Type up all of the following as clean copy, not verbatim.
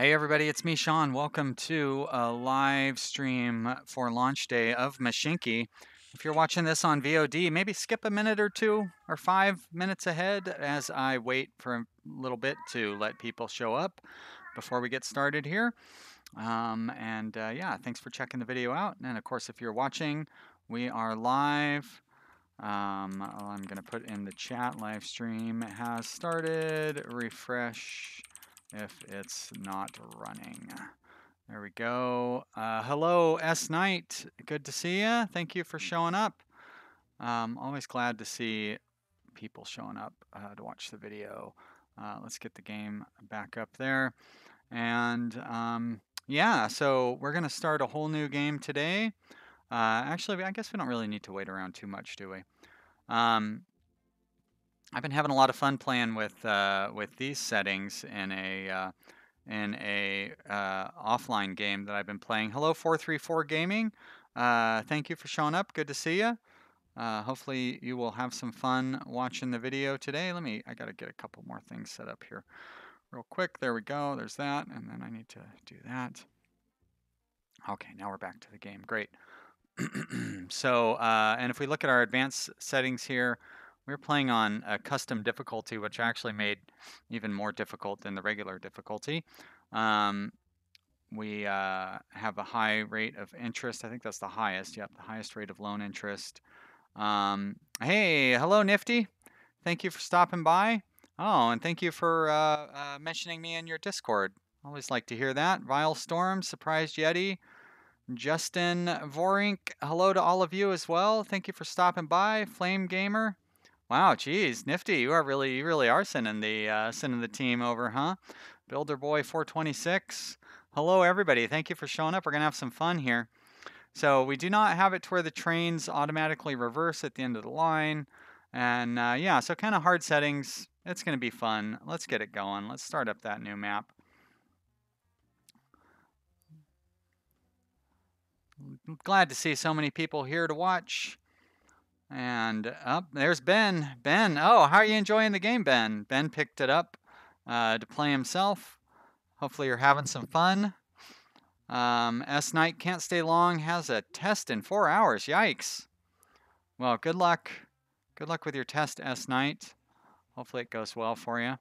Hey everybody, it's me, Sean. Welcome to a live stream for launch day of Mashinky. If you're watching this on VOD, maybe skip a minute or two or 5 minutes ahead as I wait for a little bit to let people show up before we get started here. Yeah, thanks for checking the video out. And of course, if you're watching, we are live. I'm going to put in the chat, live stream has started. Refresh if it's not running. There we go. Hello, S Knight. Good to see you. Thank you for showing up. Always glad to see people showing up to watch the video. Let's get the game back up there. And yeah, so we're going to start a whole new game today. Actually, I guess we don't really need to wait around too much, do we? I've been having a lot of fun playing with these settings in a offline game that I've been playing. Hello, 434 Gaming. Thank you for showing up. Good to see you. Hopefully you will have some fun watching the video today. I gotta get a couple more things set up here real quick. There we go. There's that, and then I need to do that. Okay, now we're back to the game. Great. So, and if we look at our advanced settings here, we're playing on a custom difficulty, which I actually made even more difficult than the regular difficulty. We have a high rate of interest. I think that's the highest. Yep, the highest rate of loan interest. Hey, hello, Nifty. Thank you for stopping by. Oh, and thank you for mentioning me in your Discord. Always like to hear that. Vile Storm, Surprised Yeti, Justin Vorink, hello to all of you as well. Thank you for stopping by. Flame Gamer. Wow, geez, Nifty, you really are sending the team over, huh? Builder Boy 426. Hello everybody. Thank you for showing up. We're gonna have some fun here. So we do not have it to where the trains automatically reverse at the end of the line. And yeah, so kind of hard settings. It's gonna be fun. Let's get it going. Let's start up that new map. Glad to see so many people here to watch. And there's Ben. Ben, oh, how are you enjoying the game, Ben? Ben picked it up to play himself. Hopefully you're having some fun. S Knight can't stay long, has a test in 4 hours. Yikes. Well, good luck. Good luck with your test, S Knight. Hopefully it goes well for you.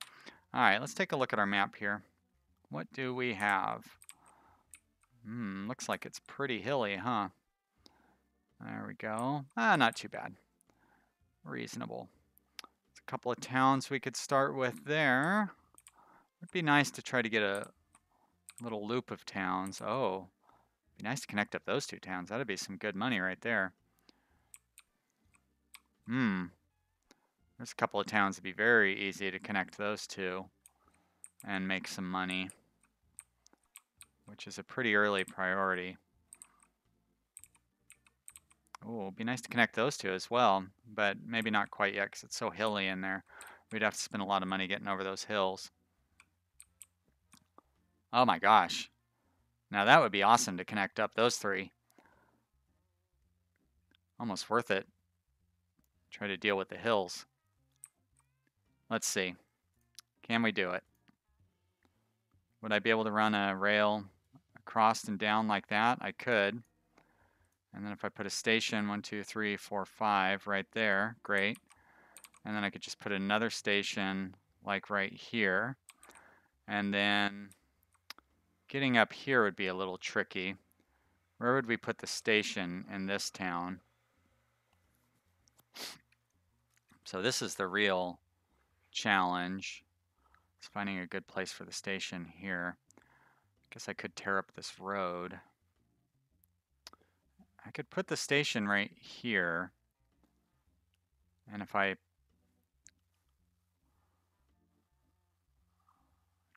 All right, let's take a look at our map here. What do we have? Looks like it's pretty hilly, huh? There we go. Not too bad. Reasonable. There's a couple of towns we could start with there. Would be nice to try to get a little loop of towns. Oh, be nice to connect up those two towns. That'd be some good money right there. There's a couple of towns that'd be very easy to connect those two and make some money, which is a pretty early priority. Oh, it'd be nice to connect those two as well, but maybe not quite yet because it's so hilly in there. We'd have to spend a lot of money getting over those hills. Oh my gosh. Now that would be awesome to connect up those three. Almost worth it. Try to deal with the hills. Let's see. Can we do it? Would I be able to run a rail across and down like that? I could. And then if I put a station, 1, 2, 3, 4, 5 right there, great. And then I could just put another station like right here. And then getting up here would be a little tricky. Where would we put the station in this town? So this is the real challenge. It's finding a good place for the station here. I guess I could tear up this road. I could put the station right here. And if I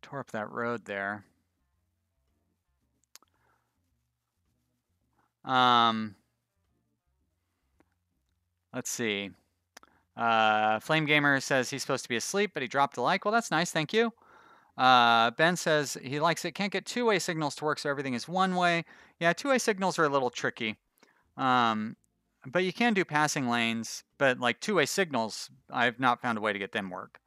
tore up that road there. Let's see. Flame Gamer says he's supposed to be asleep, but he dropped a like. Well, that's nice. Thank you. Ben says he likes it. Can't get two-way signals to work, so everything is one-way. Yeah, two-way signals are a little tricky. But you can do passing lanes, but like two-way signals, I've not found a way to get them work.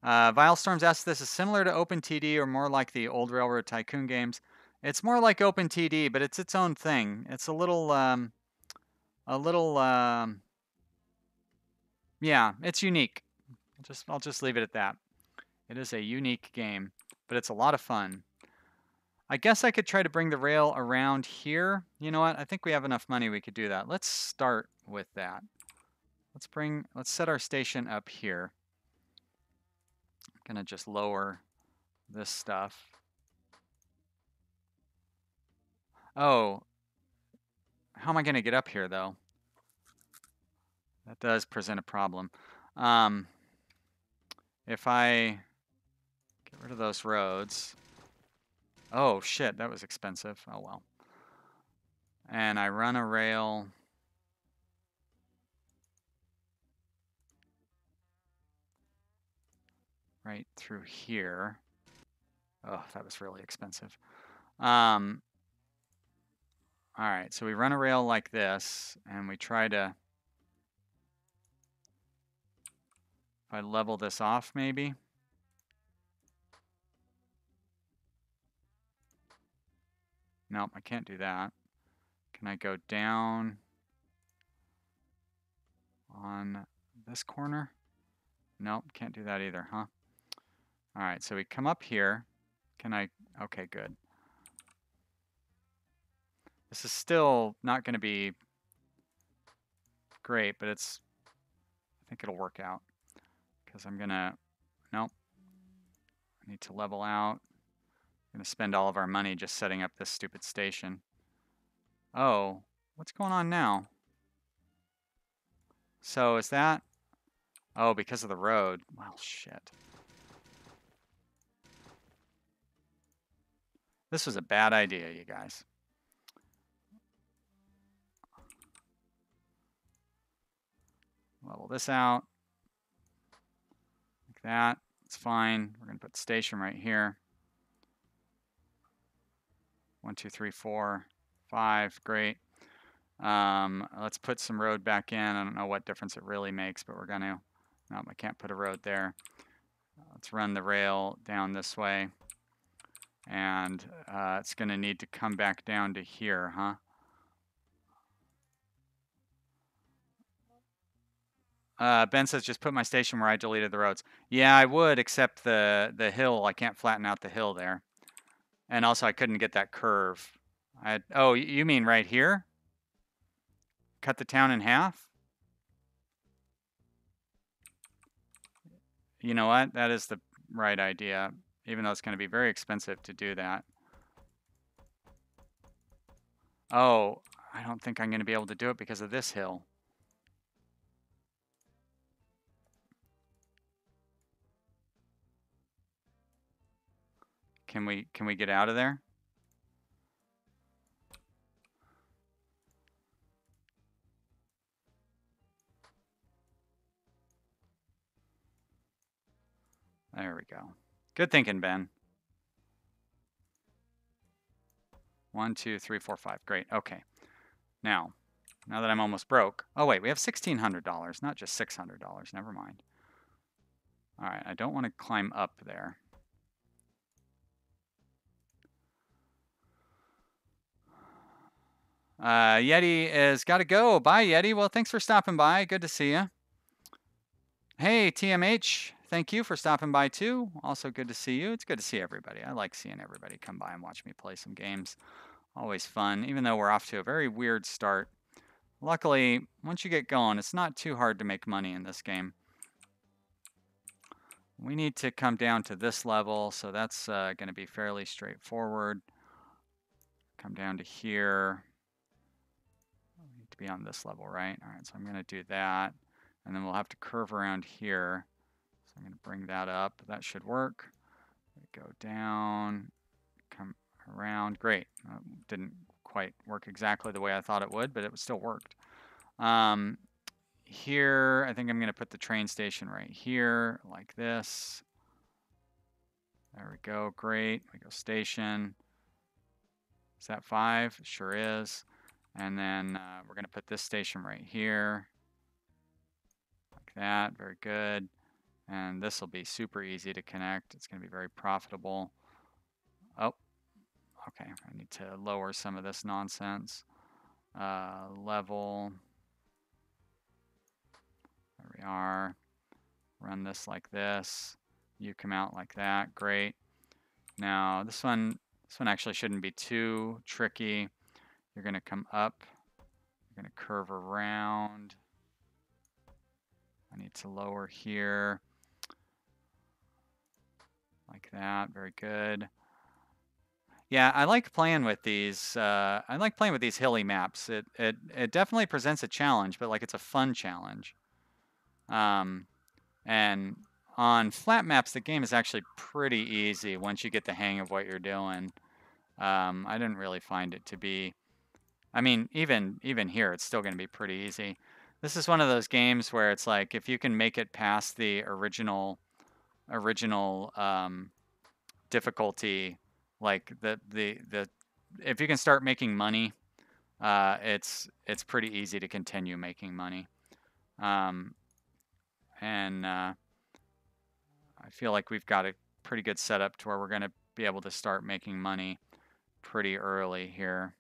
Vilestorms asks, this is similar to OpenTD or more like the old Railroad Tycoon games. It's more like OpenTD, but it's its own thing. It's a little, yeah, it's unique. I'll just leave it at that. It is a unique game, but it's a lot of fun. I guess I could try to bring the rail around here. You know what? I think we have enough money we could do that. Let's start with that. Let's set our station up here. I'm gonna just lower this stuff. Oh, how am I gonna get up here though? That does present a problem. If I get rid of those roads. Oh shit, that was expensive. Oh well. And I run a rail. Right through here. Oh, that was really expensive. All right, so we run a rail like this, and we try to, if I level this off maybe. Nope, I can't do that. Can I go down on this corner? Nope, can't do that either, huh? All right, so we come up here. Can I, okay, good. This is still not gonna be great, but I think it'll work out. Because I'm gonna, nope. I need to level out. I'm gonna spend all of our money just setting up this stupid station. Oh, what's going on now? So is that, oh, because of the road. Well, shit. This was a bad idea, you guys. Level this out. Like that. It's fine. We're gonna put station right here. 1, 2, 3, 4, 5. Great. Let's put some road back in. I don't know what difference it really makes, but we're gonna. Nope, I can't put a road there. Let's run the rail down this way. And it's gonna need to come back down to here, huh? Ben says, just put my station where I deleted the roads. Yeah, I would, except the hill. I can't flatten out the hill there. And also, I couldn't get that curve. Oh, you mean right here? Cut the town in half? You know what? That is the right idea, even though it's going to be very expensive to do that. Oh, I don't think I'm going to be able to do it because of this hill. Can we get out of there? There we go. Good thinking, Ben. 1, 2, 3, 4, 5. Great. Okay. Now that I'm almost broke. Oh, wait. We have $1,600, not just $600. Never mind. All right. I don't want to climb up there. Yeti is got to go. Bye, Yeti. Well, thanks for stopping by. Good to see you. Hey, TMH. Thank you for stopping by, too. Also good to see you. It's good to see everybody. I like seeing everybody come by and watch me play some games. Always fun, even though we're off to a very weird start. Luckily, once you get going, it's not too hard to make money in this game. We need to come down to this level, so that's going to be fairly straightforward. Come down to here. We need to be on this level, right? All right, so I'm going to do that. And then we'll have to curve around here. So I'm going to bring that up. That should work. Go down, come around. Great. Didn't quite work exactly the way I thought it would, but it still worked. Here, I think I'm going to put the train station right here, like this. There we go. Great. We go station. Is that 5? Sure is. And then we're going to put this station right here. Like that. Very good. And this will be super easy to connect. It's going to be very profitable. Oh, okay. I need to lower some of this nonsense. Level. There we are. Run this like this. You come out like that. Great. Now this one actually shouldn't be too tricky. You're going to come up. You're going to curve around. I need to lower here. Like that. Very good. Yeah, I like playing with these. I like playing with these hilly maps. It definitely presents a challenge, but like it's a fun challenge. And on flat maps, the game is actually pretty easy once you get the hang of what you're doing. I didn't really find it to be. I mean, even here, it's still going to be pretty easy. This is one of those games where it's like if you can make it past the original difficulty, like if you can start making money, it's pretty easy to continue making money. And I feel like we've got a pretty good setup to where we're going to be able to start making money pretty early here,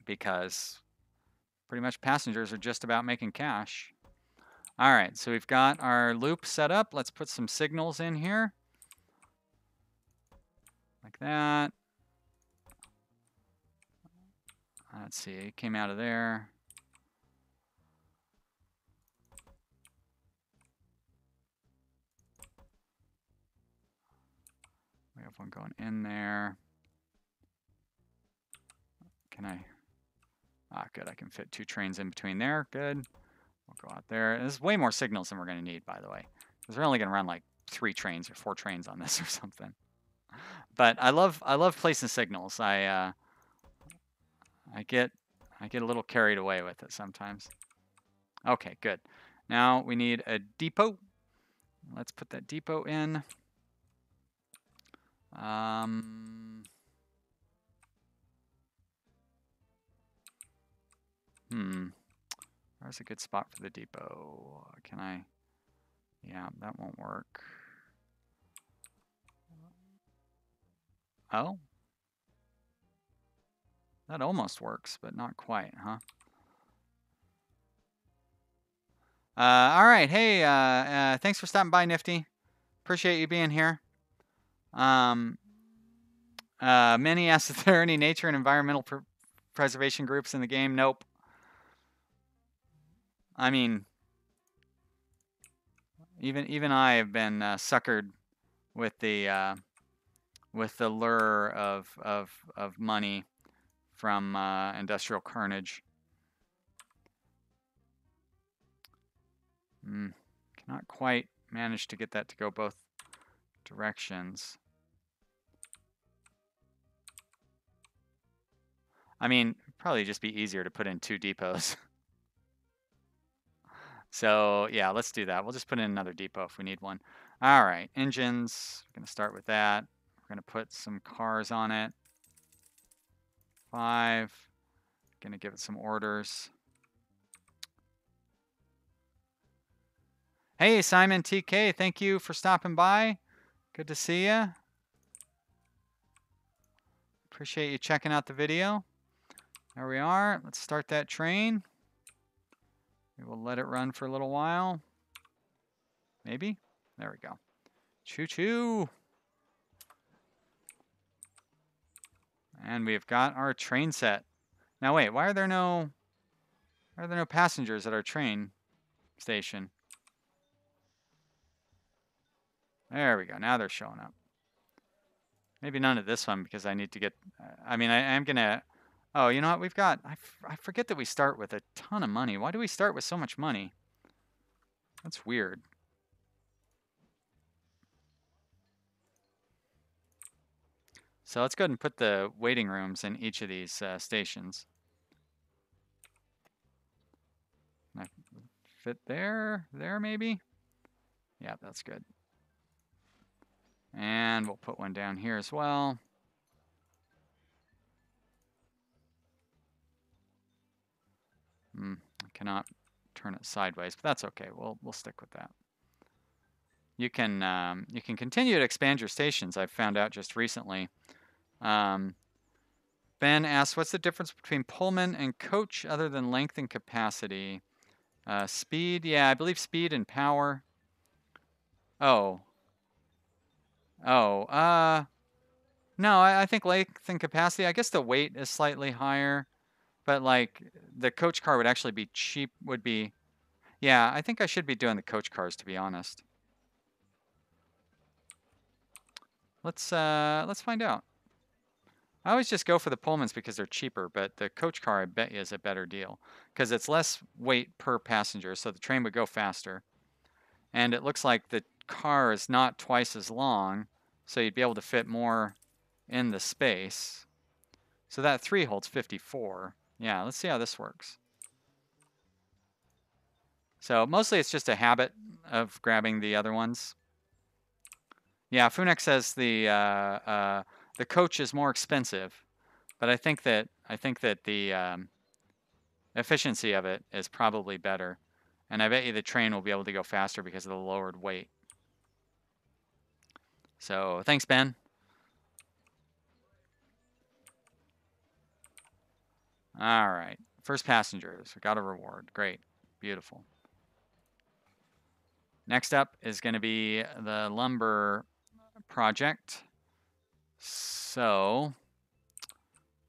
because pretty much passengers are just about making cash. All right, so we've got our loop set up. Let's put some signals in here. Like that. Let's see, it came out of there. We have one going in there. Can I? Ah, good, I can fit 2 trains in between there. Good. We'll go out there. There's way more signals than we're going to need, by the way, because we're only going to run like 3 trains or 4 trains on this or something. But I love placing signals. I get a little carried away with it sometimes. Okay, good. Now we need a depot. Let's put that depot in. Where's a good spot for the depot? Can I? Yeah, that won't work. Oh, that almost works, but not quite, huh? All right. Hey, thanks for stopping by, Nifty. Appreciate you being here. Minnie asked if there are any nature and environmental preservation groups in the game. Nope. I mean, even I have been suckered with the lure of money from industrial carnage. Cannot quite manage to get that to go both directions. I mean, probably just be easier to put in 2 depots. So yeah, let's do that. We'll just put in another depot if we need one. All right, engines. We're going to start with that. We're going to put some cars on it. 5. Going to give it some orders. Hey, Simon TK, thank you for stopping by. Good to see you. Appreciate you checking out the video. There we are. Let's start that train. We will let it run for a little while. Maybe. There we go. Choo-choo. And we've got our train set. Now wait, why are there no passengers at our train station? There we go. Now they're showing up. Maybe none of this one because I need to get. I mean, I am gonna. Oh, you know what? We've got. I forget that we start with a ton of money. Why do we start with so much money? That's weird. So let's go ahead and put the waiting rooms in each of these stations. Can I fit there? There maybe? Yeah, that's good. And we'll put one down here as well. I cannot turn it sideways, but that's okay. We'll stick with that. You can continue to expand your stations. I've found out just recently. Ben asks, what's the difference between Pullman and coach other than length and capacity? Speed, yeah, I believe speed and power. Oh. Oh, no, I think length and capacity. I guess the weight is slightly higher, but like the coach car would actually be cheap, yeah, I think I should be doing the coach cars, to be honest. Let's find out. I always just go for the Pullmans because they're cheaper, but the coach car I bet you is a better deal because it's less weight per passenger, so the train would go faster. And it looks like the car is not twice as long, so you'd be able to fit more in the space. So that 3 holds 54. Yeah, let's see how this works. So mostly it's just a habit of grabbing the other ones. Yeah, Funek says the coach is more expensive, but I think that the efficiency of it is probably better, and I bet you the train will be able to go faster because of the lowered weight. So thanks, Ben. All right, first passengers. We got a reward. Great, beautiful. Next up is going to be the lumber project. So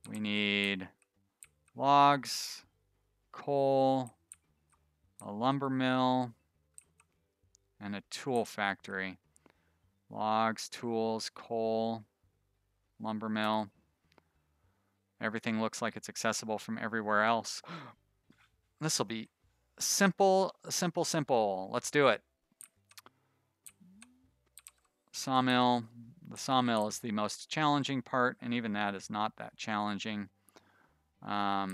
we need logs, coal, a lumber mill, and a tool factory. Logs, tools, coal, lumber mill. Everything looks like it's accessible from everywhere else. This will be simple, simple, simple. Let's do it. Sawmill. The sawmill is the most challenging part, and even that is not that challenging. I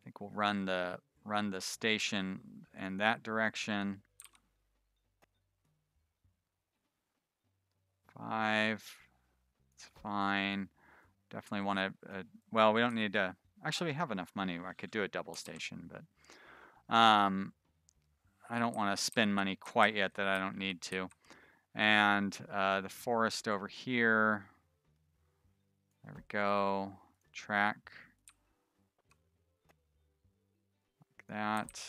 think we'll run the station in that direction. 5. It's fine. Definitely want to. Well, we don't need to. Actually, we have enough money where I could do a double station, but I don't want to spend money quite yet that I don't need to. And the forest over here. There we go. Track. Like that.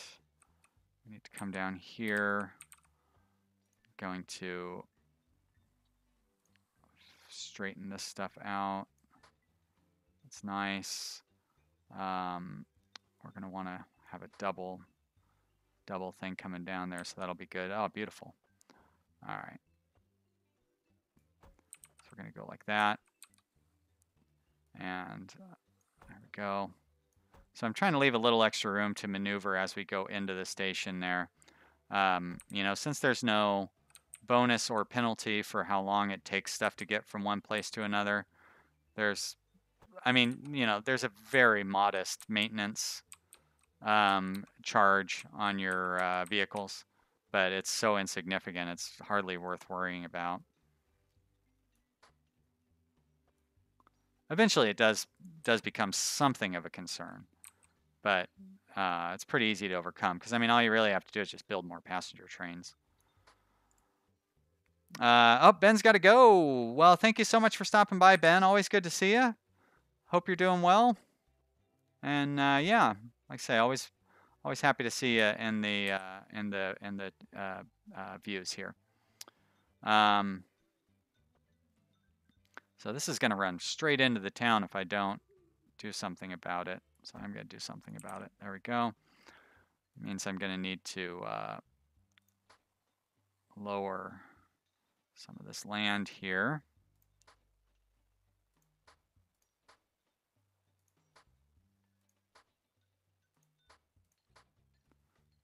We need to come down here. Going to straighten this stuff out. That's nice. We're going to want to have a double thing coming down there, so that'll be good. Oh, beautiful. All right. So we're going to go like that. And there we go. So I'm trying to leave a little extra room to maneuver as we go into the station there. You know, since there's no bonus or penalty for how long it takes stuff to get from one place to another, there's, I mean, you know, there's a very modest maintenance charge on your vehicles, but it's so insignificant, it's hardly worth worrying about. Eventually it does become something of a concern, but it's pretty easy to overcome because, I mean, all you really have to do is just build more passenger trains. Oh, Ben's got to go. Well, thank you so much for stopping by, Ben. Always good to see you. Hope you're doing well. And yeah, like I say, always happy to see you in the views here. So this is going to run straight into the town if I don't do something about it. So I'm going to do something about it. There we go. It means I'm going to need to lower some of this land here.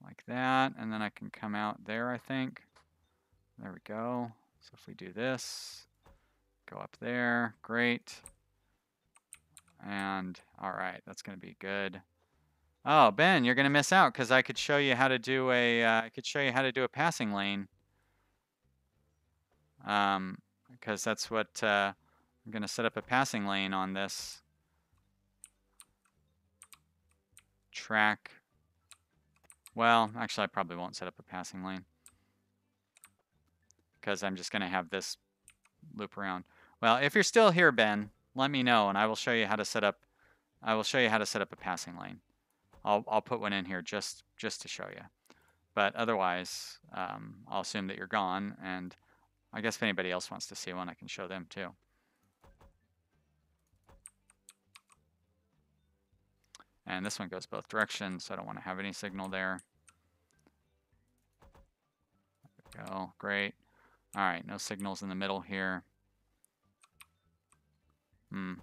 Like that, and then I can come out there, I think. There we go. So if we do this, go up there, great. And all right, that's going to be good. Oh, Ben, you're going to miss out because I could show you how to do a passing lane. Because that's what I'm going to set up a passing lane on this. track. Well, actually, I probably won't set up a passing lane because I'm just going to have this loop around. Well, if you're still here, Ben, let me know, and I will show you how to set up. I will show you how to set up a passing lane. I'll put one in here just to show you. But otherwise, I'll assume that you're gone, and I guess if anybody else wants to see one, I can show them too. And this one goes both directions, so I don't want to have any signal there. There we go, great. All right, no signals in the middle here. Kind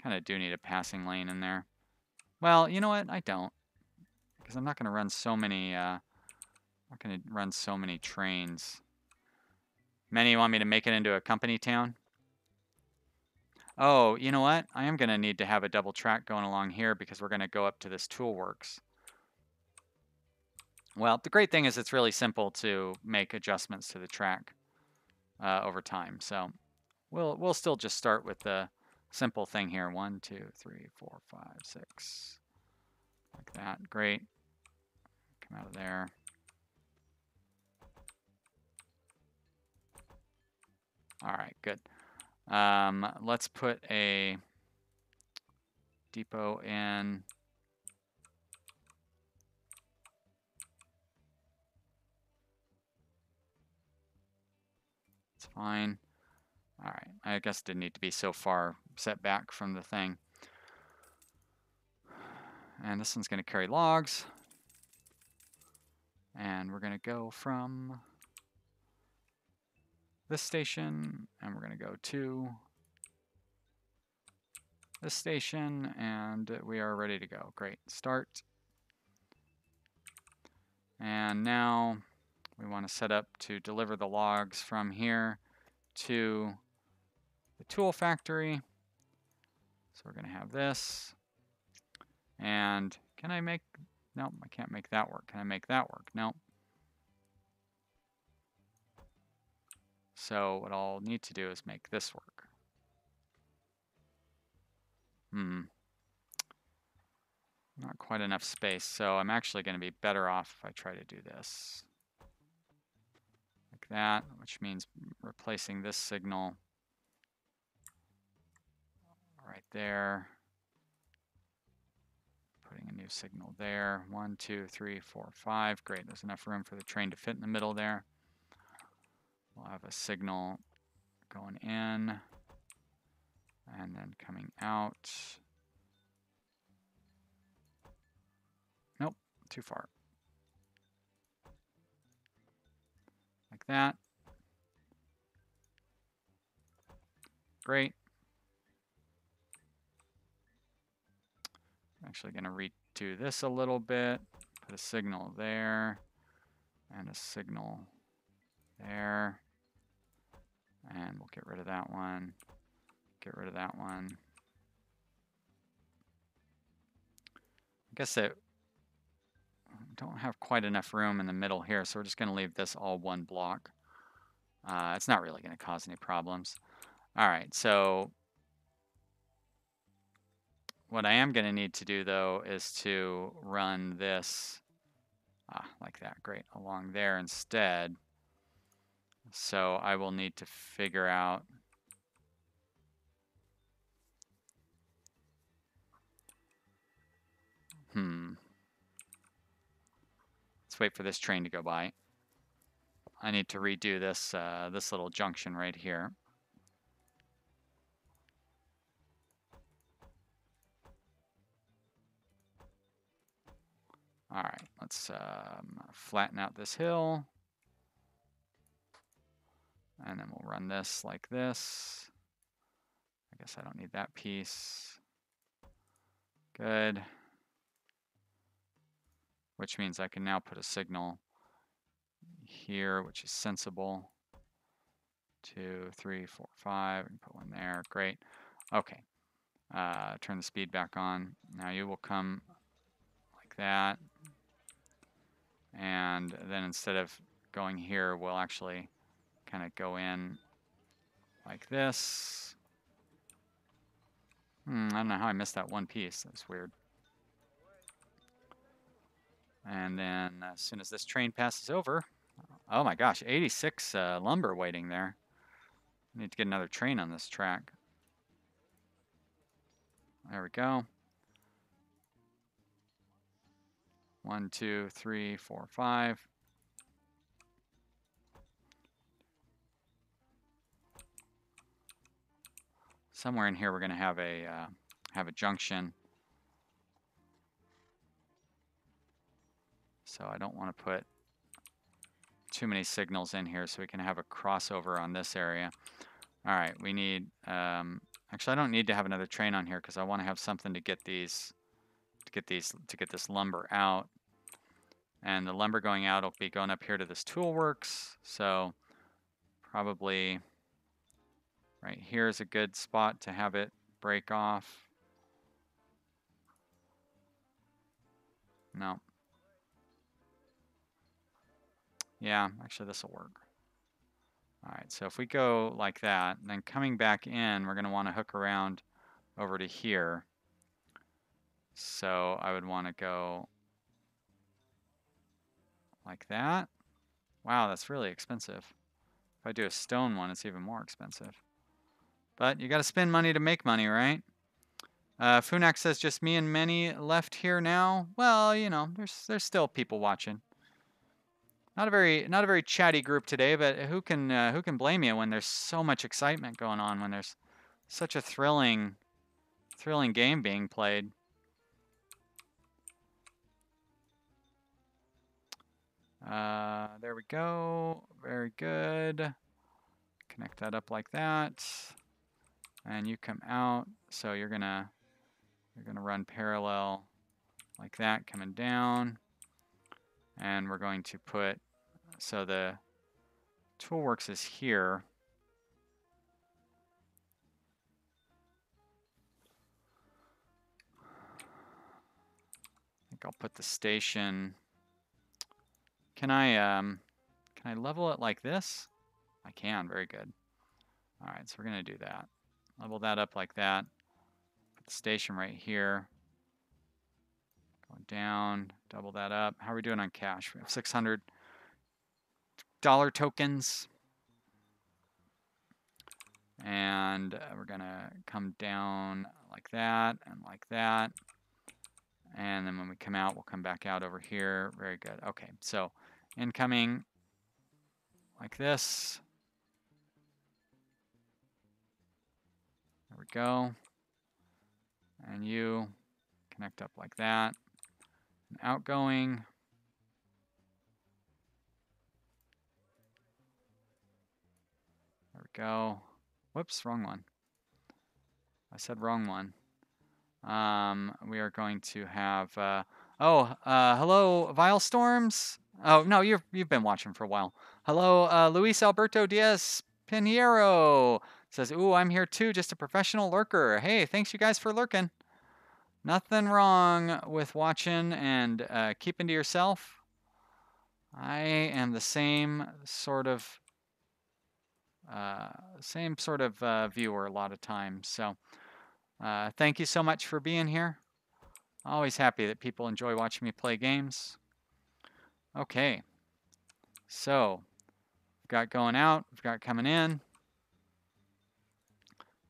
of do need a passing lane in there. Well, you know what? I don't, because I'm not going to run so many. Not going to run so many trains. Manny, want me to make it into a company town? Oh, you know what? I am going to need to have a double track going along here because we're going to go up to this Toolworks. Well, the great thing is it's really simple to make adjustments to the track over time. So we'll still just start with the simple thing here. 1, 2, 3, 4, 5, 6. Like that. Great. Come out of there. All right, good. Let's put a depot in. It's fine. All right, I guess it didn't need to be so far set back from the thing. And this one's going to carry logs. And we're going to go from this station, and we're going to go to this station, and we are ready to go. Great. Start. And now we want to set up to deliver the logs from here to the tool factory. So we're going to have this. And can I make, nope, I can't make that work. Can I make that work? Nope. So what I'll need to do is make this work. Not quite enough space, so I'm actually going to be better off if I try to do this. Like that, which means replacing this signal right there. Putting a new signal there. 1, 2, 3, 4, 5. Great, there's enough room for the train to fit in the middle there. We'll have a signal going in and then coming out. Nope, too far. Like that. Great. I'm actually going to redo this a little bit. Put a signal there and a signal there. And we'll get rid of that one. Get rid of that one. I guess I don't have quite enough room in the middle here, so we're just going to leave this all one block. It's not really going to cause any problems. All right, so what I am going to need to do, though, is to run this like that. Great, along there instead. So I will need to figure out let's wait for this train to go by. I need to redo this this little junction right here. All right, let's flatten out this hill. And then we'll run this like this. I guess I don't need that piece. Good. Which means I can now put a signal here, which is sensible. 2, 3, 4, 5. And put one there. Great. Okay. Turn the speed back on. Now you will come like that. And then instead of going here, we'll actually kind of go in like this. I don't know how I missed that one piece. That's weird. And then as soon as this train passes over, oh my gosh, 86 lumber waiting there. I need to get another train on this track. There we go. 1, 2, 3, 4, 5. Somewhere in here we're going to have a junction. So I don't want to put too many signals in here so we can have a crossover on this area. All right, we need, actually I don't need to have another train on here because I want to have something to get these, to get this lumber out. And the lumber going out will be going up here to this toolworks. So probably right here is a good spot to have it break off. No. Yeah, actually this will work. All right, so if we go like that, then coming back in, we're going to want to hook around over to here. So I would want to go like that. Wow, that's really expensive. If I do a stone one, it's even more expensive. But you got to spend money to make money, right? Funak says just me and Many left here now. Well, you know, there's still people watching. Not a very chatty group today, but who can blame you when there's so much excitement going on, when there's such a thrilling game being played. There we go. Very good. Connect that up like that. And you come out. So you're gonna run parallel like that coming down. And we're going to put, so the toolworks is here. I think I'll put the station. Can I level it like this? I can, very good. All right, so we're gonna do that. Level that up like that. Put the station right here. Going down, double that up. How are we doing on cash? We have $600 tokens. And we're gonna come down like that and like that. And then when we come out, we'll come back out over here. Very good. Okay, so incoming like this. There we go. And you connect up like that. And outgoing. There we go. Whoops, wrong one. I said wrong one. We are going to have, hello, Vile Storms. Oh, no, you've been watching for a while. Hello, Luis Alberto Diaz Pinheiro says, ooh, I'm here too, just a professional lurker. Hey, thanks you guys for lurking. Nothing wrong with watching and keeping to yourself. I am the same sort of viewer a lot of times. So thank you so much for being here. Always happy that people enjoy watching me play games. Okay, so we've got going out, we've got coming in.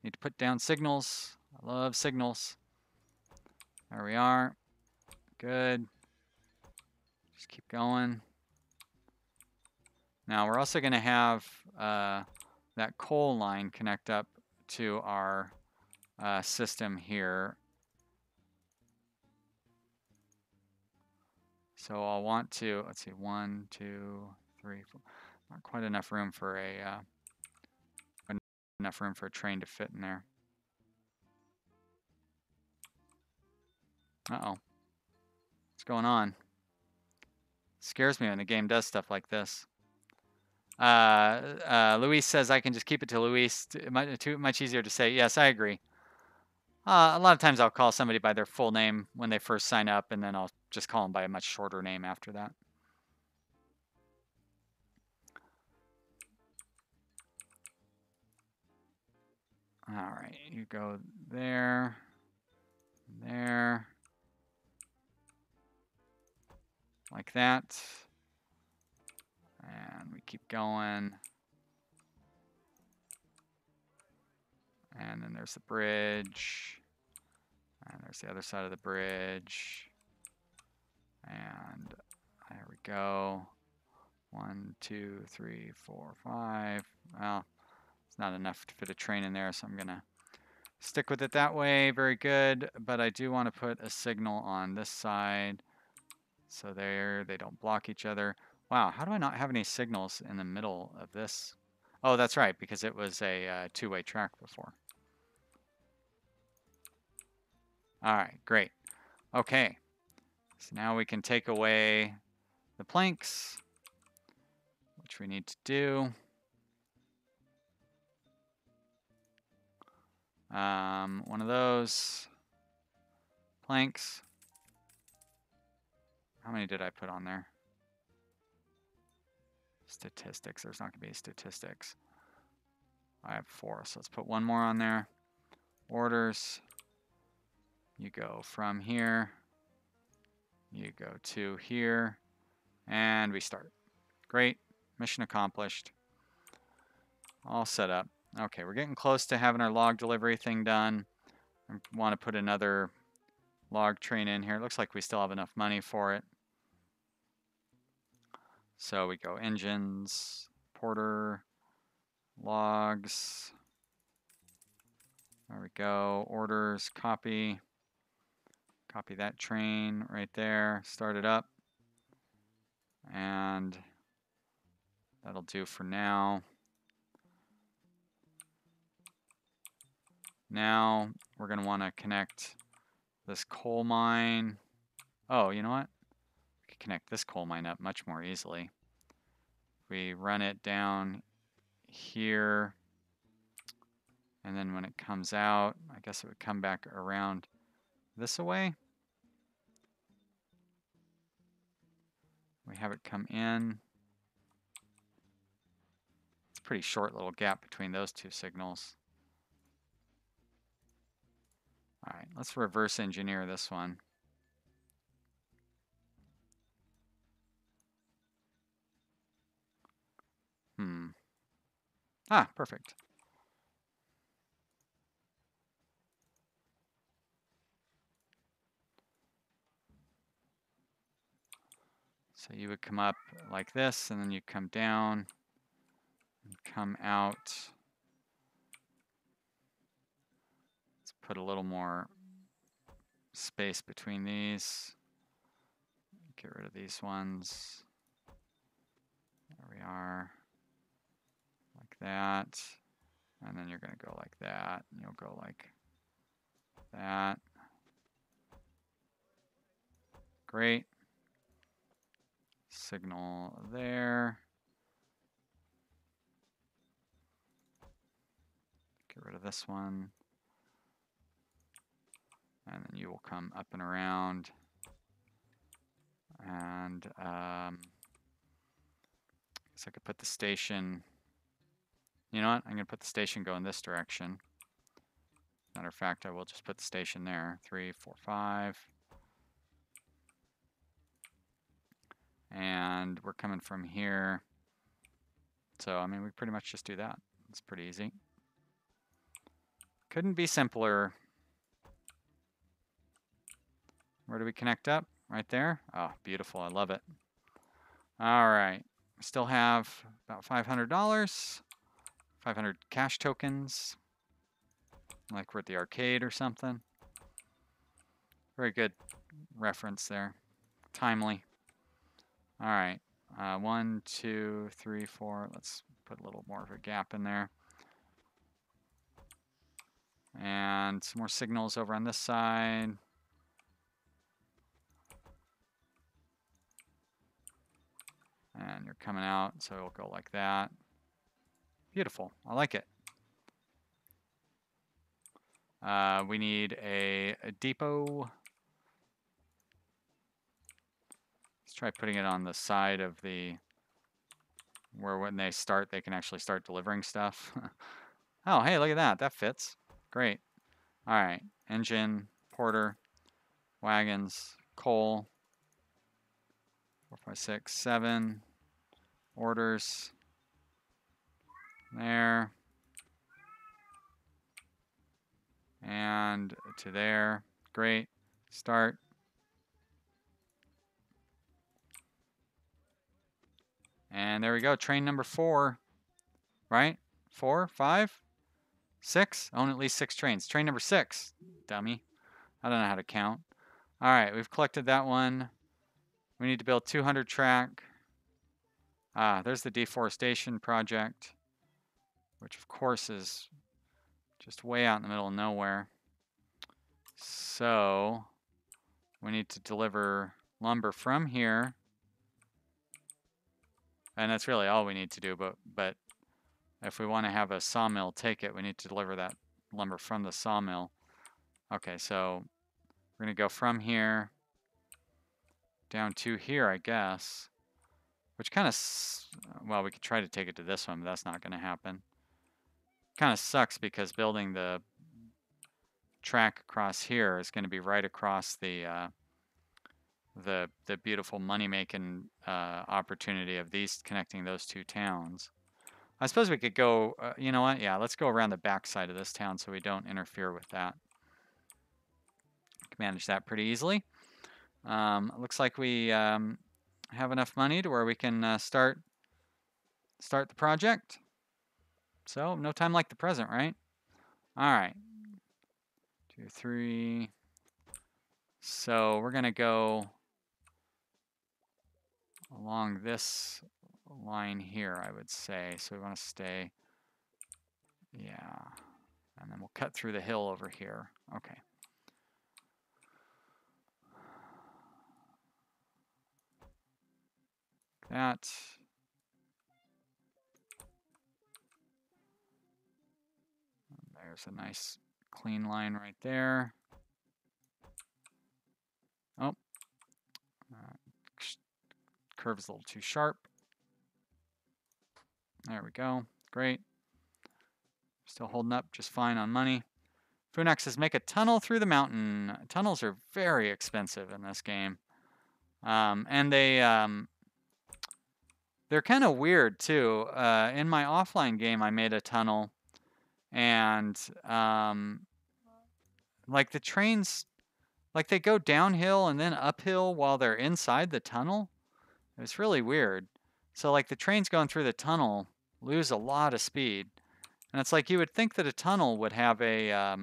Need to put down signals. I love signals. There we are. Good. Just keep going. Now we're also going to have that coal line connect up to our system here. So I'll want to, let's see, 1, 2, 3, 4. Not quite enough room for a train to fit in there. Uh-oh. What's going on? Scares me when the game does stuff like this. Luis says I can just keep it to Luis. Too much easier to say. Yes, I agree. A lot of times I'll call somebody by their full name when they first sign up, and then I'll just call them by a much shorter name after that. All right, you go there, there. like that. And we keep going. And then there's the bridge. And there's the other side of the bridge. And there we go. 1, 2, 3, 4, 5. Well, it's not enough to fit a train in there, so I'm going to stick with it that way. Very good. But I do want to put a signal on this side. So there, they don't block each other. Wow, how do I not have any signals in the middle of this? Oh, that's right, because it was a two-way track before. All right, great. Okay, so now we can take away the planks, which we need to do. One of those planks. How many did I put on there? Statistics, there's not gonna be statistics. I have 4, so let's put one more on there. Orders, you go from here, you go to here, and we start. Great, mission accomplished. All set up. Okay, we're getting close to having our log delivery thing done. I want to put another log train in here. It looks like we still have enough money for it. So we go engines, porter, logs. There we go. Orders, copy. Copy that train right there. Start it up. And that'll do for now. Now we're going to want to connect this coal mine. Oh, you know what? We can connect this coal mine up much more easily. We run it down here. And then when it comes out, I guess it would come back around this way. We have it come in. It's a pretty short little gap between those two signals. All right, let's reverse engineer this one. Ah, perfect. So you would come up like this, and then you come down and come out. Let's put a little more space between these. Get rid of these ones. There we are. Like that. And then you're going to go like that. And you'll go like that. Great. Signal there. Get rid of this one. And then you will come up and around. And I guess I could put the station. You know what? I'm going to put the station going this direction. Matter of fact, I will just put the station there. 3, 4, 5. And we're coming from here. So, I mean, we pretty much just do that. It's pretty easy. Couldn't be simpler. Where do we connect up? Right there? Oh, beautiful. I love it. All right. We still have about $500. 500 cash tokens. Like we're at the arcade or something. Very good reference there. Timely. All right. 1, 2, 3, 4. Let's put a little more of a gap in there. And some more signals over on this side. And you're coming out, so it'll go like that. Beautiful. I like it. We need a depot. Let's try putting it on the side of the, where when they start, they can actually start delivering stuff. Oh, hey, look at that. That fits. Great. All right. Engine, porter, wagons, coal. 4, 5, 6, 7 orders there. And to there. Great. Start. And there we go. Train number 4. Right? 4, 5, 6. Own at least 6 trains. Train number 6. Dummy. I don't know how to count. All right. We've collected that one. We need to build 200 track. There's the deforestation project, which of course is just way out in the middle of nowhere. So we need to deliver lumber from here. And that's really all we need to do, but if we want to have a sawmill take it, we need to deliver that lumber from the sawmill. Okay, so we're going to go from here down to here, I guess. Which kind of, well, we could try to take it to this one, but that's not going to happen. Kind of sucks because building the track across here is going to be right across the beautiful money-making opportunity of these connecting those two towns. I suppose we could go, you know what? Yeah, let's go around the back side of this town so we don't interfere with that. Can manage that pretty easily. Looks like we have enough money to where we can start the project. So no time like the present, right? All right. 2, 3. So we're gonna go along this line here, I would say. So we want to stay, yeah, and then we'll cut through the hill over here. Okay. That. There's a nice clean line right there. Oh, curve's a little too sharp. There we go. Great. Still holding up just fine on money. Funax says make a tunnel through the mountain. Tunnels are very expensive in this game. And they're kind of weird too. In my offline game, I made a tunnel, and like the trains, like they go downhill and then uphill while they're inside the tunnel. It's really weird. So like the trains going through the tunnel lose a lot of speed, and it's like you would think that a tunnel would have a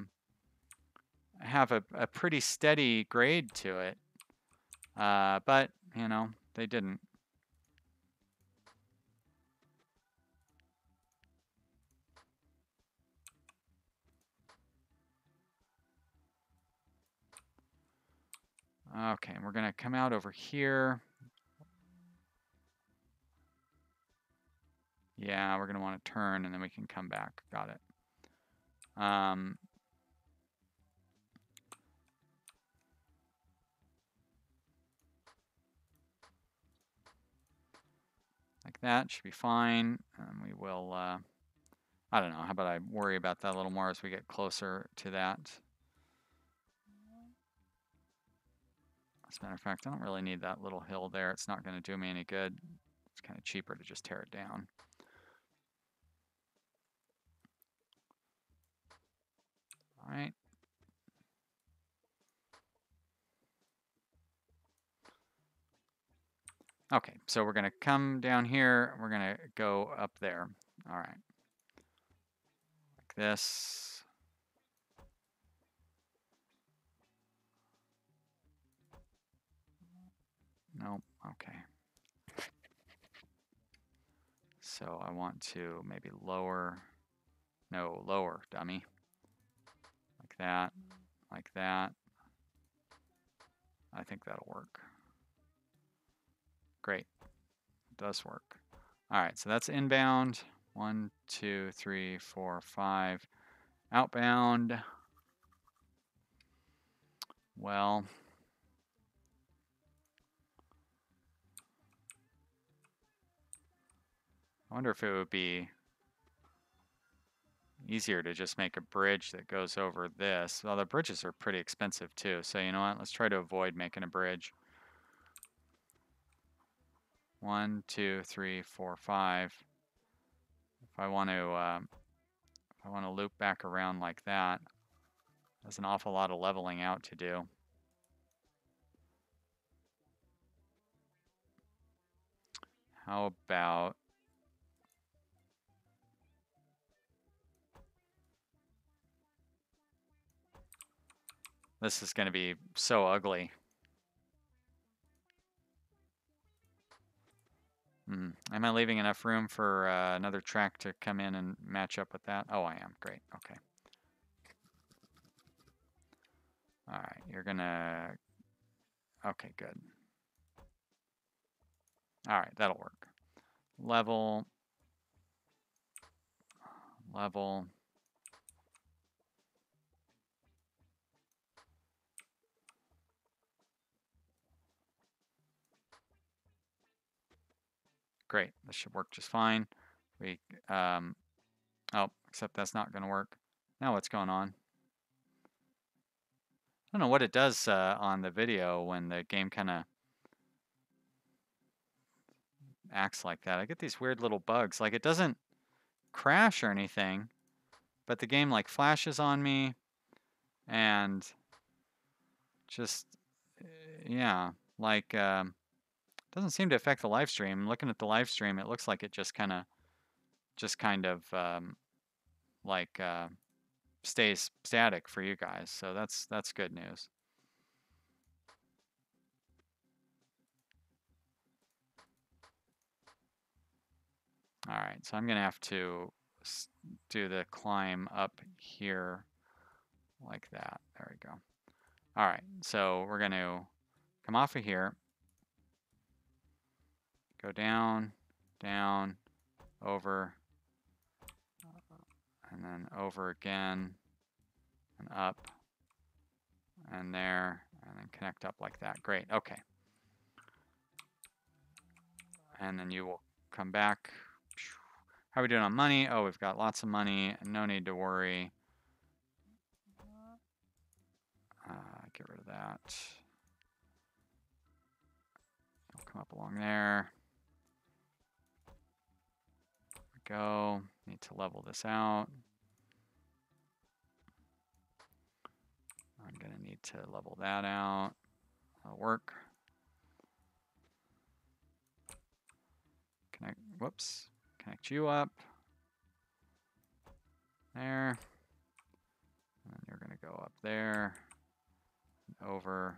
pretty steady grade to it, but you know they didn't. Okay, we're gonna come out over here. Yeah, we're gonna want to turn and then we can come back. Got it. Like that should be fine. And we will, I don't know, how about I worry about that a little more as we get closer to that. As a matter of fact, I don't really need that little hill there. It's not going to do me any good. It's kind of cheaper to just tear it down. All right. Okay, so we're going to come down here. We're going to go up there. All right. Like this. Nope. Okay. So I want to maybe lower. No, lower, dummy. Like that. Like that. I think that'll work. Great. It does work. All right, so that's inbound. 1, 2, 3, 4, 5. Outbound. Well, I wonder if it would be easier to just make a bridge that goes over this. Well, the bridges are pretty expensive too. So you know what? Let's try to avoid making a bridge. 1, 2, 3, 4, 5. If I want to loop back around like that, there's an awful lot of leveling out to do. How about this is going to be so ugly. Am I leaving enough room for another track to come in and match up with that? Oh, I am. Great. Okay. All right. You're going to... Okay, good. All right. That'll work. Level. Level. Great. This should work just fine. We... oh, except that's not going to work. Now what's going on? I don't know what it does on the video when the game kind of acts like that. I get these weird little bugs. Like, it doesn't crash or anything, but the game like flashes on me and just, yeah, like, doesn't seem to affect the live stream. Looking at the live stream, it looks like it just kind of like stays static for you guys. So that's good news. All right, so I'm gonna have to do the climb up here like that. There we go. All right, so we're gonna come off of here, go down, down, over, and then over again, and up, and there, and then connect up like that. Great, okay. And then you will come back. How are we doing on money? Oh, we've got lots of money. No need to worry. Get rid of that. I'll come up along there. Go. Need to level this out. I'm going to need to level that out. That'll work. Connect. Whoops. Connect you up. There. And then you're going to go up there. Over.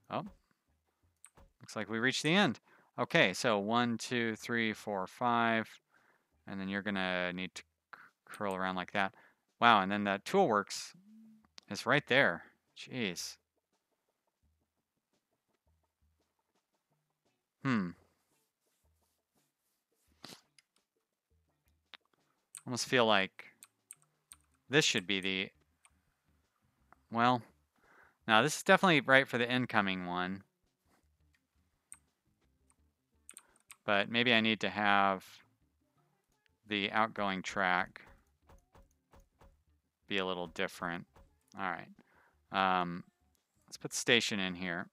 Oh. Looks like we reached the end. Okay, so 1, 2, 3, 4, 5. And then you're going to need to curl around like that. Wow, and then that tool works is right there. Jeez. Almost feel like this should be the... Well, now this is definitely right for the incoming one. But maybe I need to have the outgoing track be a little different. All right. Let's put station in here.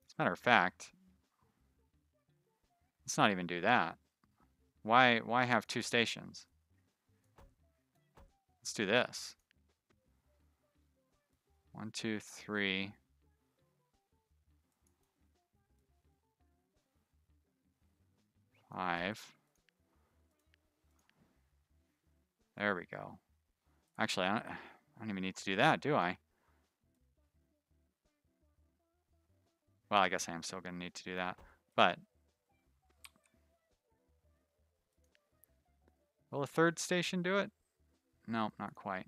As a matter of fact, let's not even do that. Why have two stations? Let's do this. 1, 2, 3. Five. There we go. Actually, I don't even need to do that, do I? Well, I guess I am still going to need to do that. But will a third station do it? No, not quite.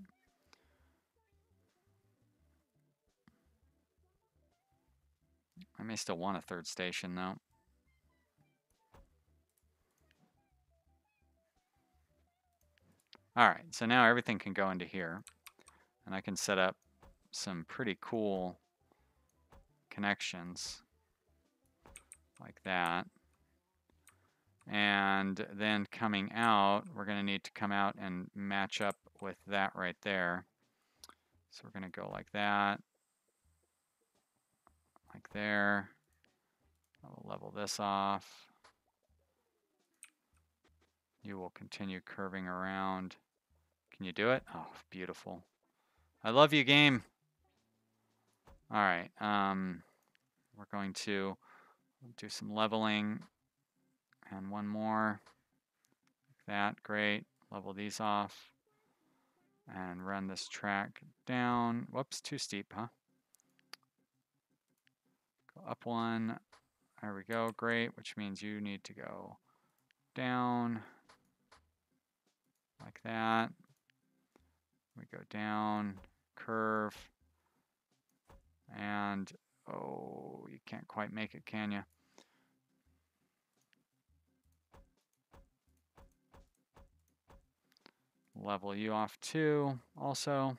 I may still want a third station, though. All right, so now everything can go into here. And I can set up some pretty cool connections like that. And then coming out, we're going to need to come out and match up with that right there. So we're going to go like that, like there. I'll level this off. You will continue curving around. Can you do it? Oh, beautiful. I love you, game. All right. We're going to do some leveling and one more. Like that, great. Level these off and run this track down. Whoops, too steep, huh? Go up one. There we go, great, which means you need to go down like that. We go down, curve, and oh, you can't quite make it, can you? Level you off too, also.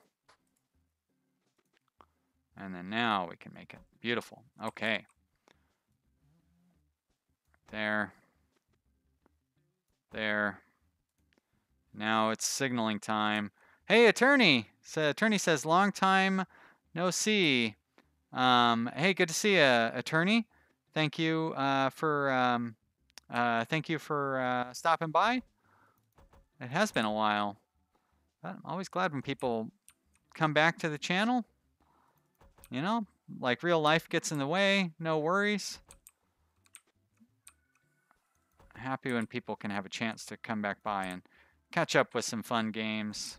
And then now we can make it. Beautiful. Okay. There. There. Now it's signaling time. Hey, attorney. So, attorney says, long time no see. Hey, good to see you, attorney. Thank you for stopping by. It has been a while. But I'm always glad when people come back to the channel. You know, like real life gets in the way. No worries. Happy when people can have a chance to come back by and catch up with some fun games.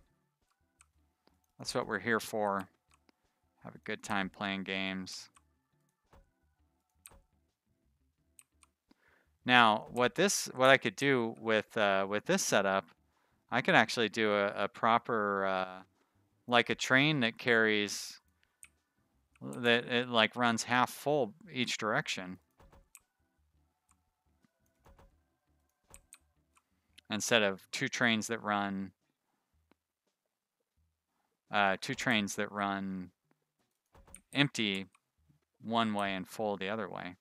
That's what we're here for. Have a good time playing games. Now, what I could do with this setup, I could actually do a proper like a train that carries that it like runs half full each direction instead of two trains that run empty one way and full the other way.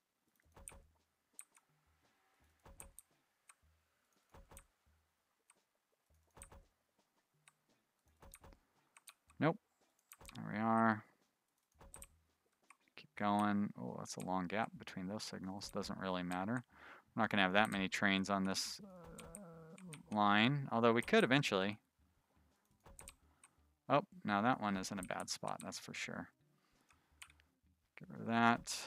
Nope. There we are. Keep going. Oh, that's a long gap between those signals. Doesn't really matter. I'm not going to have that many trains on this line, although we could eventually. Oh, now that one is in a bad spot, that's for sure. Get rid of that.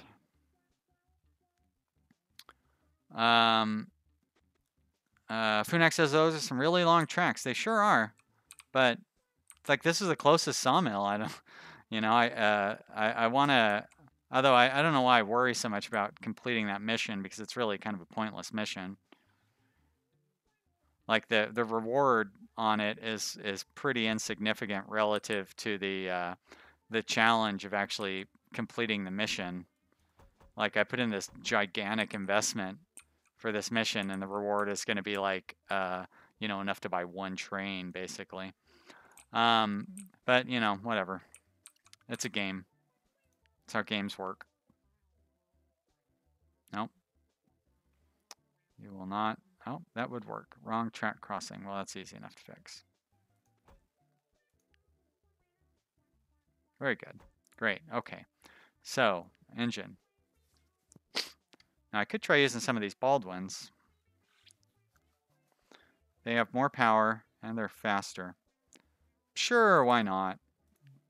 Funak says those are some really long tracks. They sure are, but it's like this is the closest sawmill. I don't, you know, I want to. Although I don't know why I worry so much about completing that mission because it's really kind of a pointless mission. Like the reward on it is pretty insignificant relative to the challenge of actually completing the mission. Like I put in this gigantic investment for this mission and the reward is going to be like you know, enough to buy one train basically. But you know, whatever. It's a game. It's how games work. Nope. You will not. Oh, that would work. Wrong track crossing. Well, that's easy enough to fix. Very good. Great. Okay. So, engine. Now, I could try using some of these Baldwins. They have more power, and they're faster. Sure, why not?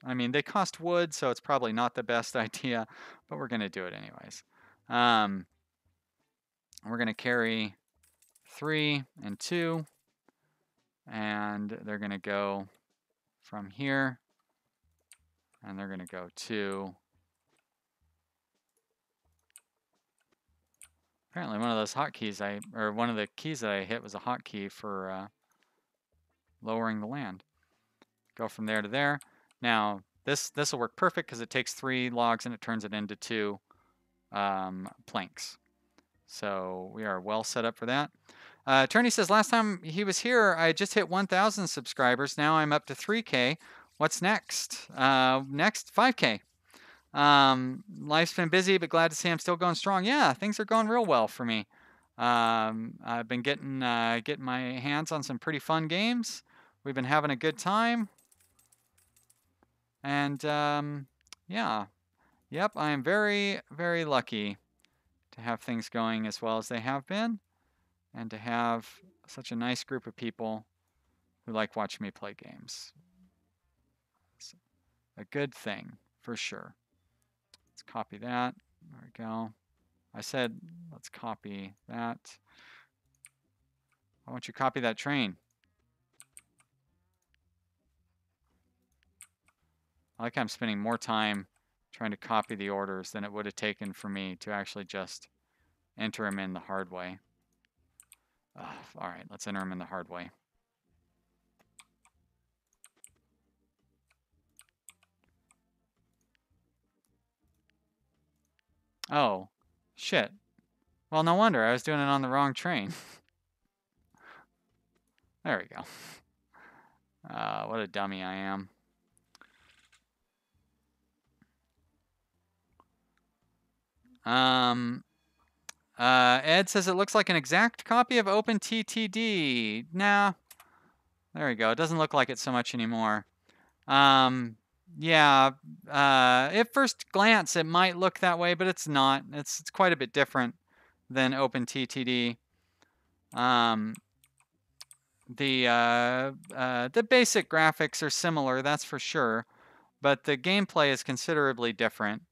I mean, they cost wood, so it's probably not the best idea, but we're going to do it anyways. We're going to carry 3 and 2, and they're going to go from here, and they're going to go to... Apparently one of those hotkeys or one of the keys that I hit was a hotkey for lowering the land. Go from there to there. Now, this will work perfect because it takes 3 logs and it turns it into 2 planks. So we are well set up for that. Attorney says, last time he was here, I just hit 1,000 subscribers. Now I'm up to 3K. What's next? Next, 5K. Life's been busy, but glad to see I'm still going strong. Yeah, things are going real well for me. I've been getting my hands on some pretty fun games. We've been having a good time. And yeah, yep, I am very, very lucky to have things going as well as they have been, and to have such a nice group of people who like watching me play games. It's a good thing, for sure. Let's copy that. There we go. I said, let's copy that. Why don't you copy that train? I like I'm spending more time trying to copy the orders than it would have taken for me to actually just enter them in the hard way. All right, let's enter them in the hard way. Oh, shit. Well, no wonder. I was doing it on the wrong train. There we go. What a dummy I am. Ed says it looks like an exact copy of OpenTTD. Nah. There we go. It doesn't look like it so much anymore. Yeah, at first glance, it might look that way, but it's not. It's quite a bit different than OpenTTD. The basic graphics are similar, that's for sure, but the gameplay is considerably different.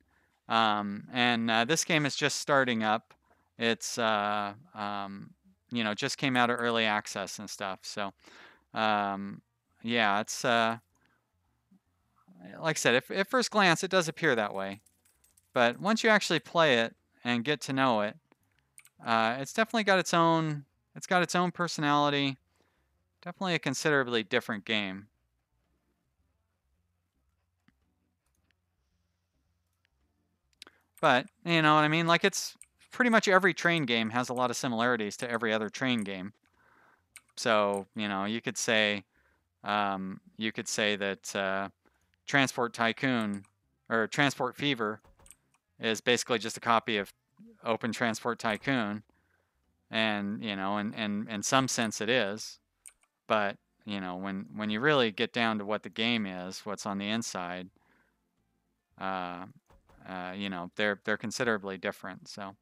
This game is just starting up. It's you know, just came out of early access and stuff. So yeah, it's like I said, at first glance, it does appear that way, but once you actually play it and get to know it, it's definitely got its own. It's got its own personality. Definitely a considerably different game. But you know what I mean? Like it's pretty much every train game has a lot of similarities to every other train game. So you know you could say that Transport Tycoon or Transport Fever is basically just a copy of Open Transport Tycoon, and you know, in some sense it is, but you know, when you really get down to what the game is, what's on the inside, you know, they're considerably different. So.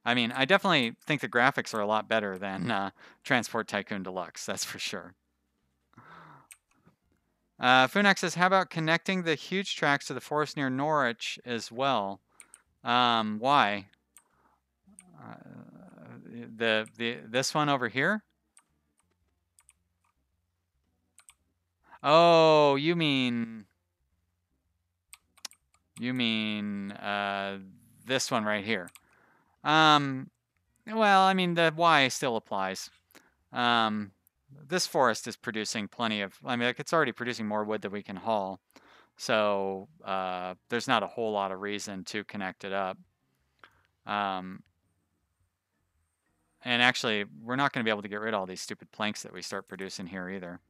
I mean, I definitely think the graphics are a lot better than Transport Tycoon Deluxe, that's for sure. Funax says, how about connecting the huge tracks to the forest near Norwich as well? Why? This one over here? Oh, you mean this one right here. Well, I mean, the why still applies. This forest is producing plenty of, I mean, like it's already producing more wood than we can haul. So there's not a whole lot of reason to connect it up. And actually, we're not going to be able to get rid of all these stupid planks that we start producing here either.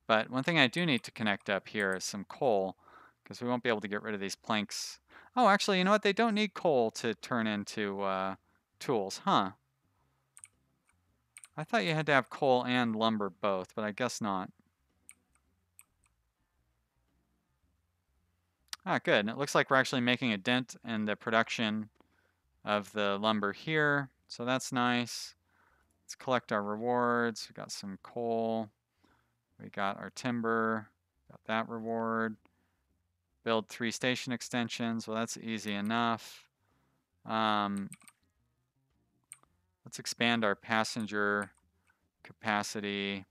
But one thing I do need to connect up here is some coal, because we won't be able to get rid of these planks. Oh, actually, you know what? They don't need coal to turn into tools, huh? I thought you had to have coal and lumber both, but I guess not. Ah, good. And it looks like we're actually making a dent in the production of the lumber here, so that's nice. Let's collect our rewards. We got some coal. We got our timber. Got that reward. Build 3 station extensions. Well, that's easy enough. Let's expand our passenger capacity.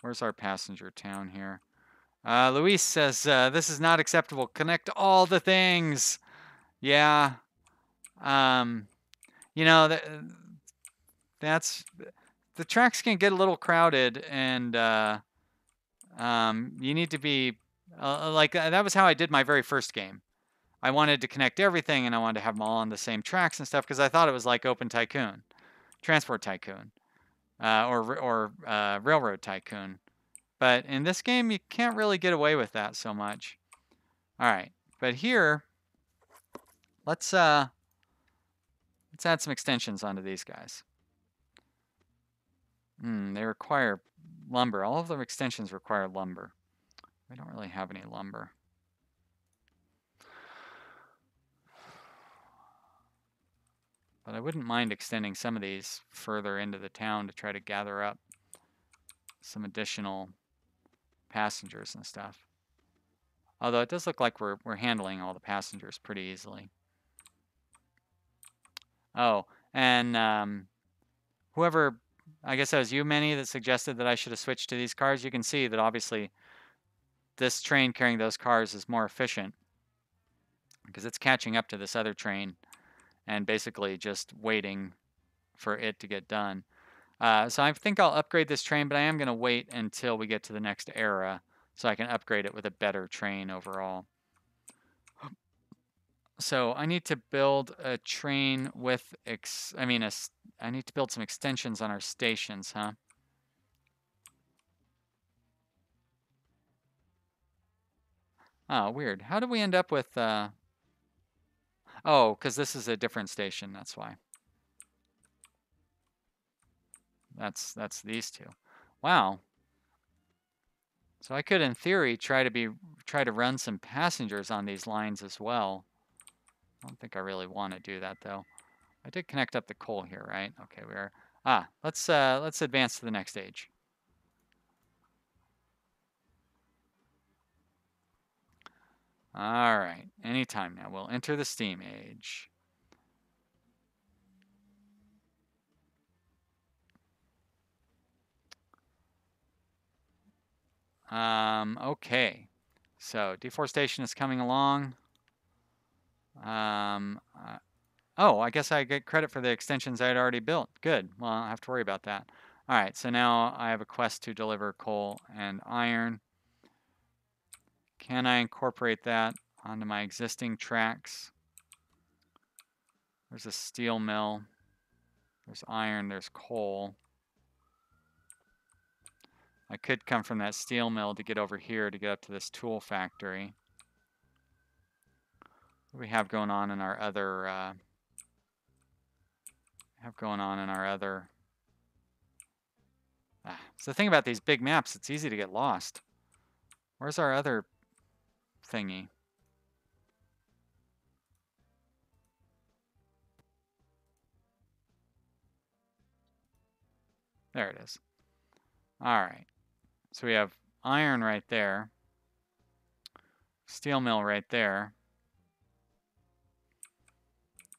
Where's our passenger town here? Luis says, this is not acceptable. Connect all the things. Yeah. You know, that's the tracks can get a little crowded, and you need to be like that was how I did my very first game. I wanted to connect everything, and I wanted to have them all on the same tracks and stuff because I thought it was like Open Tycoon, Transport Tycoon, or Railroad Tycoon. But in this game, you can't really get away with that so much. All right, but here, let's add some extensions onto these guys. They require lumber. All of the extensions require lumber. We don't really have any lumber. But I wouldn't mind extending some of these further into the town to try to gather up some additional passengers and stuff. Although it does look like we're handling all the passengers pretty easily. Oh, and whoever, I guess that was you, Manny, that suggested that I should have switched to these cars. You can see that obviously this train carrying those cars is more efficient because it's catching up to this other train and basically just waiting for it to get done. So I think I'll upgrade this train, but I am going to wait until we get to the next era so I can upgrade it with a better train overall. So I need to build a train with, I need to build some extensions on our stations, huh? Oh, weird. How did we end up with, oh, because this is a different station, that's why. That's these two. Wow. So I could, in theory, try to run some passengers on these lines as well. I don't think I really want to do that though. I did connect up the coal here, right? Okay, we are. Let's advance to the next stage. All right, anytime now. We'll enter the steam age. Okay. So deforestation is coming along. Oh, I guess I get credit for the extensions I had already built. Good. Well, I don't have to worry about that. All right, so now I have a quest to deliver coal and iron. Can I incorporate that onto my existing tracks? There's a steel mill. There's iron, there's coal. I could come from that steel mill to get over here to get up to this tool factory. What do we have going on in our other so the thing about these big maps, it's easy to get lost. Where's our other thingy? There it is. All right. So we have iron right there. Steel mill right there.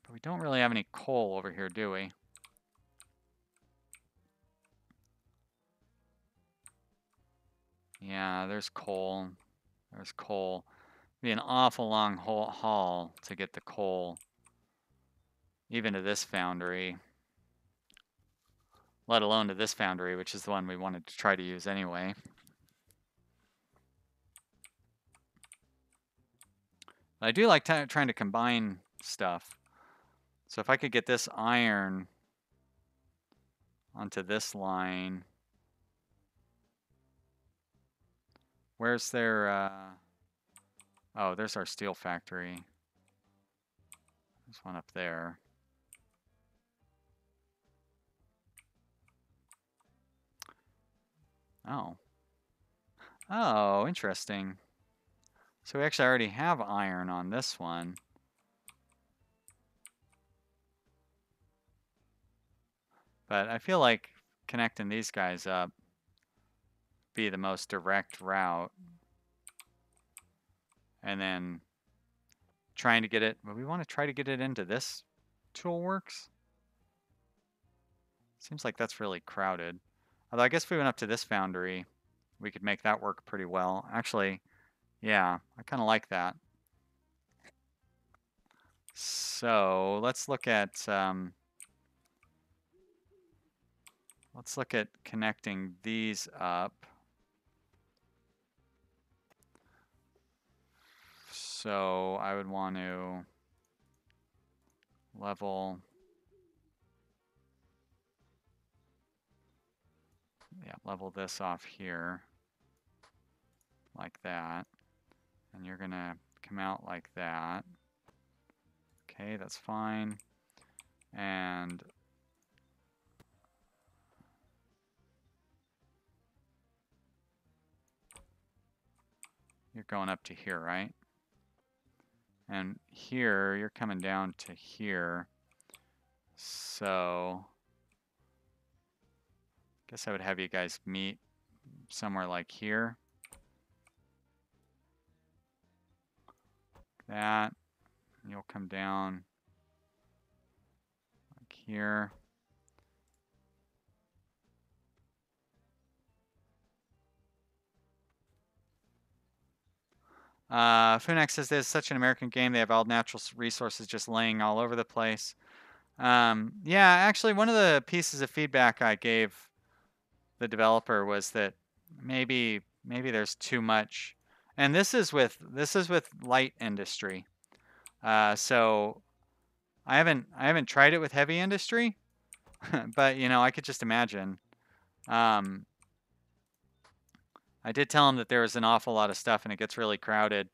But we don't really have any coal over here, do we? Yeah, there's coal. There's coal. It'd be an awful long haul to get the coal, even to this foundry. Let alone to this foundry, which is the one we wanted to try to use anyway. I do like trying to combine stuff. So if I could get this iron onto this line. Where's their, oh, there's our steel factory. There's one up there. Oh. Oh, interesting. So we actually already have iron on this one. But I feel like connecting these guys up be the most direct route. And then trying to get it, but we want to try to get it into this toolworks. Seems like that's really crowded. Although I guess if we went up to this foundry, we could make that work pretty well. Actually, yeah, I kind of like that. So let's look at connecting these up. So I would want to level, level this off here. like that. And you're going to come out like that. Okay, that's fine. And you're going up to here, right? And here, you're coming down to here. So, I guess I would have you guys meet somewhere like here. That. You'll come down like here. Funax says this is such an American game. They have all natural resources just laying all over the place. Yeah, actually, one of the pieces of feedback I gave the developer was that maybe there's too much, and this is with light industry. So I haven't tried it with heavy industry, but you know I could just imagine. I did tell him that there was an awful lot of stuff and it gets really crowded,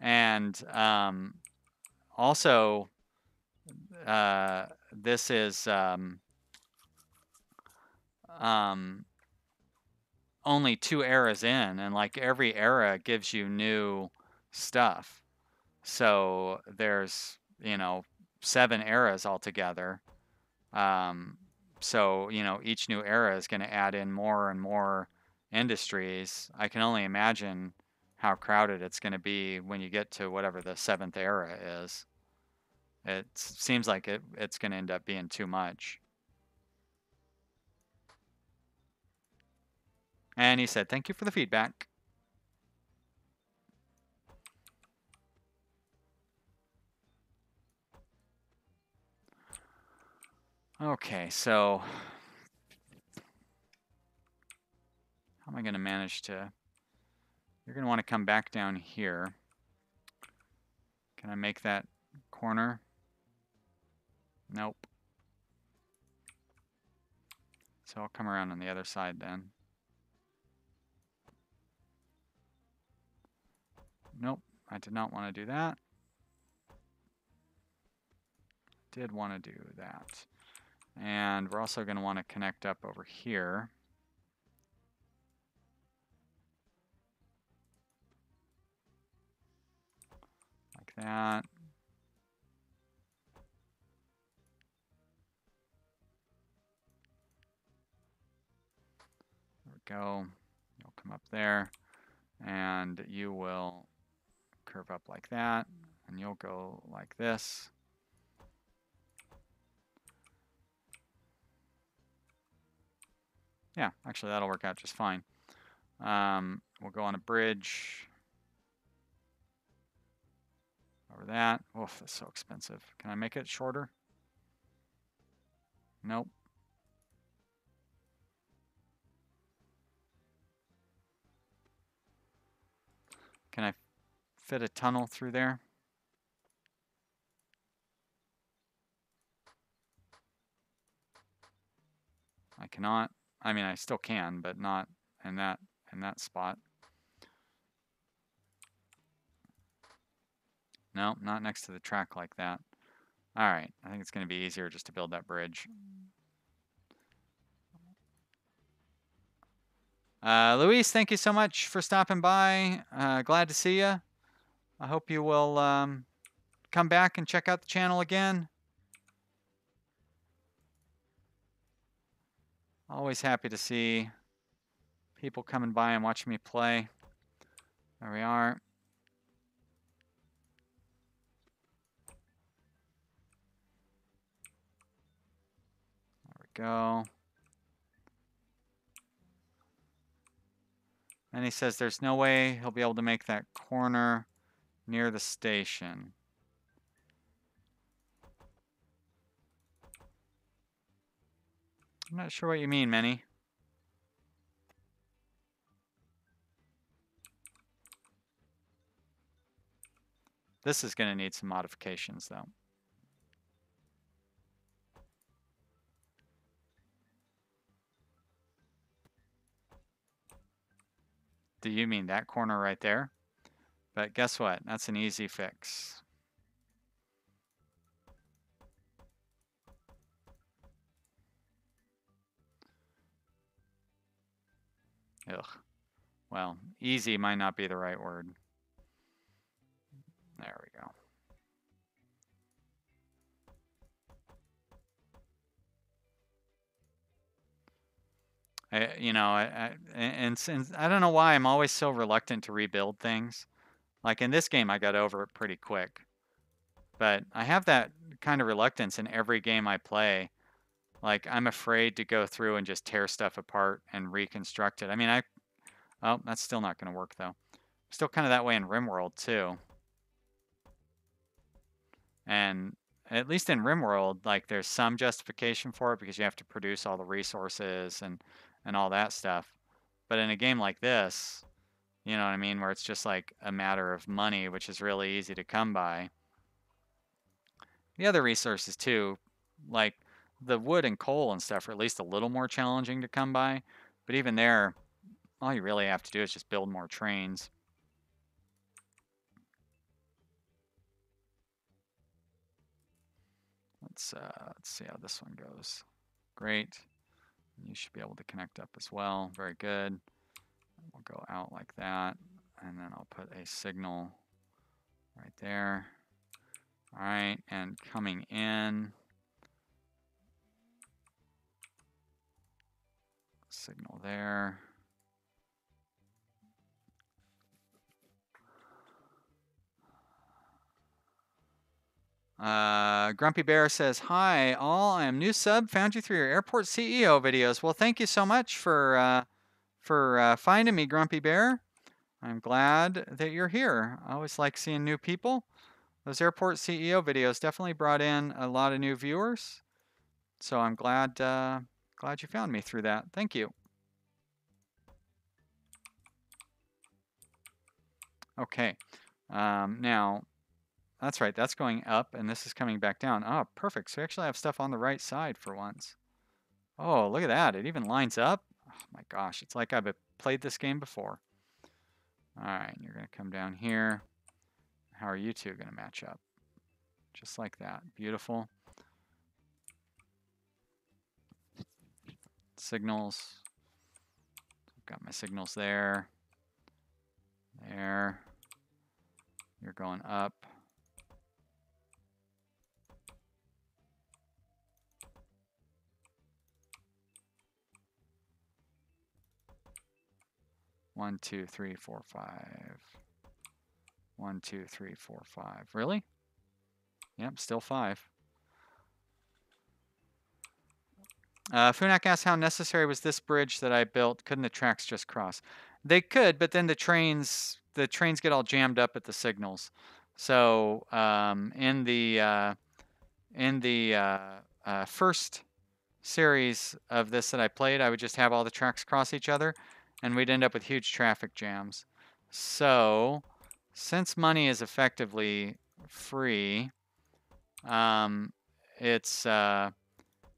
and also this is only 2 eras in, and like every era gives you new stuff. So there's, you know, 7 eras altogether. So, you know, each new era is going to add in more and more industries. I can only imagine how crowded it's going to be when you get to whatever the 7th era is. It seems like it's going to end up being too much. And he said, thank you for the feedback. Okay, so how am I going to manage to... You're going to want to come back down here. Can I make that corner? Nope. So I'll come around on the other side then. Nope, I did not want to do that. Did want to do that. And we're also going to want to connect up over here. Like that. There we go. You'll come up there. And you will curve up like that. And you'll go like this. Yeah, actually that'll work out just fine. We'll go on a bridge over that. Oof, that's so expensive. Can I make it shorter? Nope. Can I fit a tunnel through there? I cannot. I mean, I still can, but not in that spot. No, not next to the track like that. All right, I think it's going to be easier just to build that bridge. Luis, thank you so much for stopping by. Glad to see you. I hope you will come back and check out the channel again. Always happy to see people coming by and watching me play. There we are. There we go. And he says there's no way he'll be able to make that corner near the station. I'm not sure what you mean, Manny. This is going to need some modifications, though. Do you mean that corner right there? But guess what? That's an easy fix. Ugh. Well, easy might not be the right word. There we go. And since I don't know why I'm always so reluctant to rebuild things. Like in this game, I got over it pretty quick. But I have that kind of reluctance in every game I play. Like I'm afraid to go through and just tear stuff apart and reconstruct it. I mean, oh, that's still not going to work though. Still kind of that way in RimWorld too. And at least in RimWorld, like there's some justification for it because you have to produce all the resources and all that stuff. But in a game like this, you know what I mean, where it's just like a matter of money, which is really easy to come by. The other resources too, like the wood and coal and stuff, are at least a little more challenging to come by. But even there, all you really have to do is just build more trains. Let's see how this one goes. Great. You should be able to connect up as well. Very good. We'll go out like that, and then I'll put a signal right there. All right, and coming in, signal there. Grumpy Bear says, "Hi, all. I am new sub. Found you through your airport CEO videos. Well, thank you so much for finding me, Grumpy Bear. I'm glad that you're here. I always like seeing new people. Those airport CEO videos definitely brought in a lot of new viewers. So I'm glad you found me through that. Thank you." Okay. Now, that's right. That's going up, and this is coming back down. Oh, perfect. So we actually have stuff on the right side for once. Oh, look at that. It even lines up. Oh my gosh. It's like I've played this game before. All right. You're going to come down here. How are you two going to match up? Just like that. Beautiful. Signals. Got my signals there. There. You're going up. One, two, three, four, five. 1, 2, 3, 4, 5. Really? Yep, still 5. Funak asks, how necessary was this bridge that I built? Couldn't the tracks just cross? They could, but then the trains get all jammed up at the signals. So in the first series of this that I played, I would just have all the tracks cross each other, and we'd end up with huge traffic jams. So since money is effectively free, it's a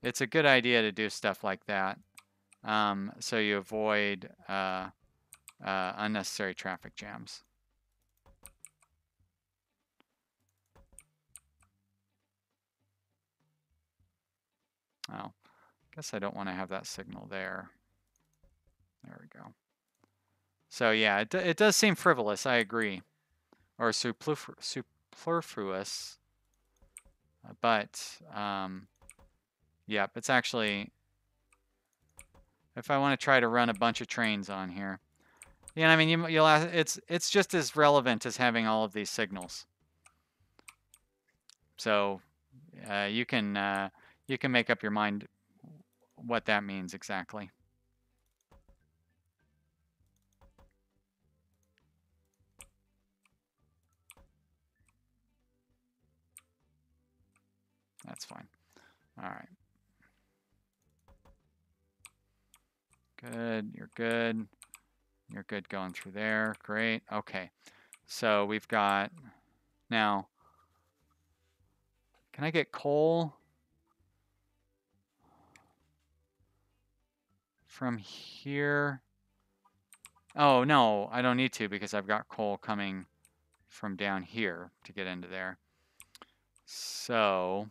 good idea to do stuff like that, so you avoid unnecessary traffic jams. Oh, guess I don't want to have that signal there. There we go. So yeah, it does seem frivolous. I agree, or superfluous, but yep, it's actually, if I want to try to run a bunch of trains on here, yeah, I mean you'll have, it's just as relevant as having all of these signals. So you can make up your mind what that means exactly. That's fine. All right. Good. You're good. You're good going through there. Great. Okay. So we've got, now, can I get coal from here Oh, no, I don't need to because I've got coal coming from down here to get into there. So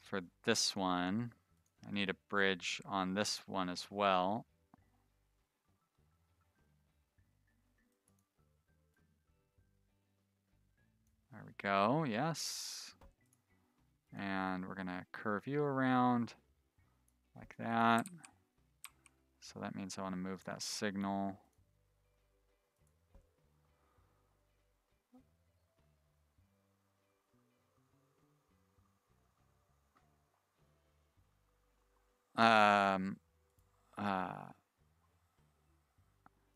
for this one, I need a bridge on this one as well. There we go, yes. And we're gonna curve you around like that. So that means I wanna move that signal.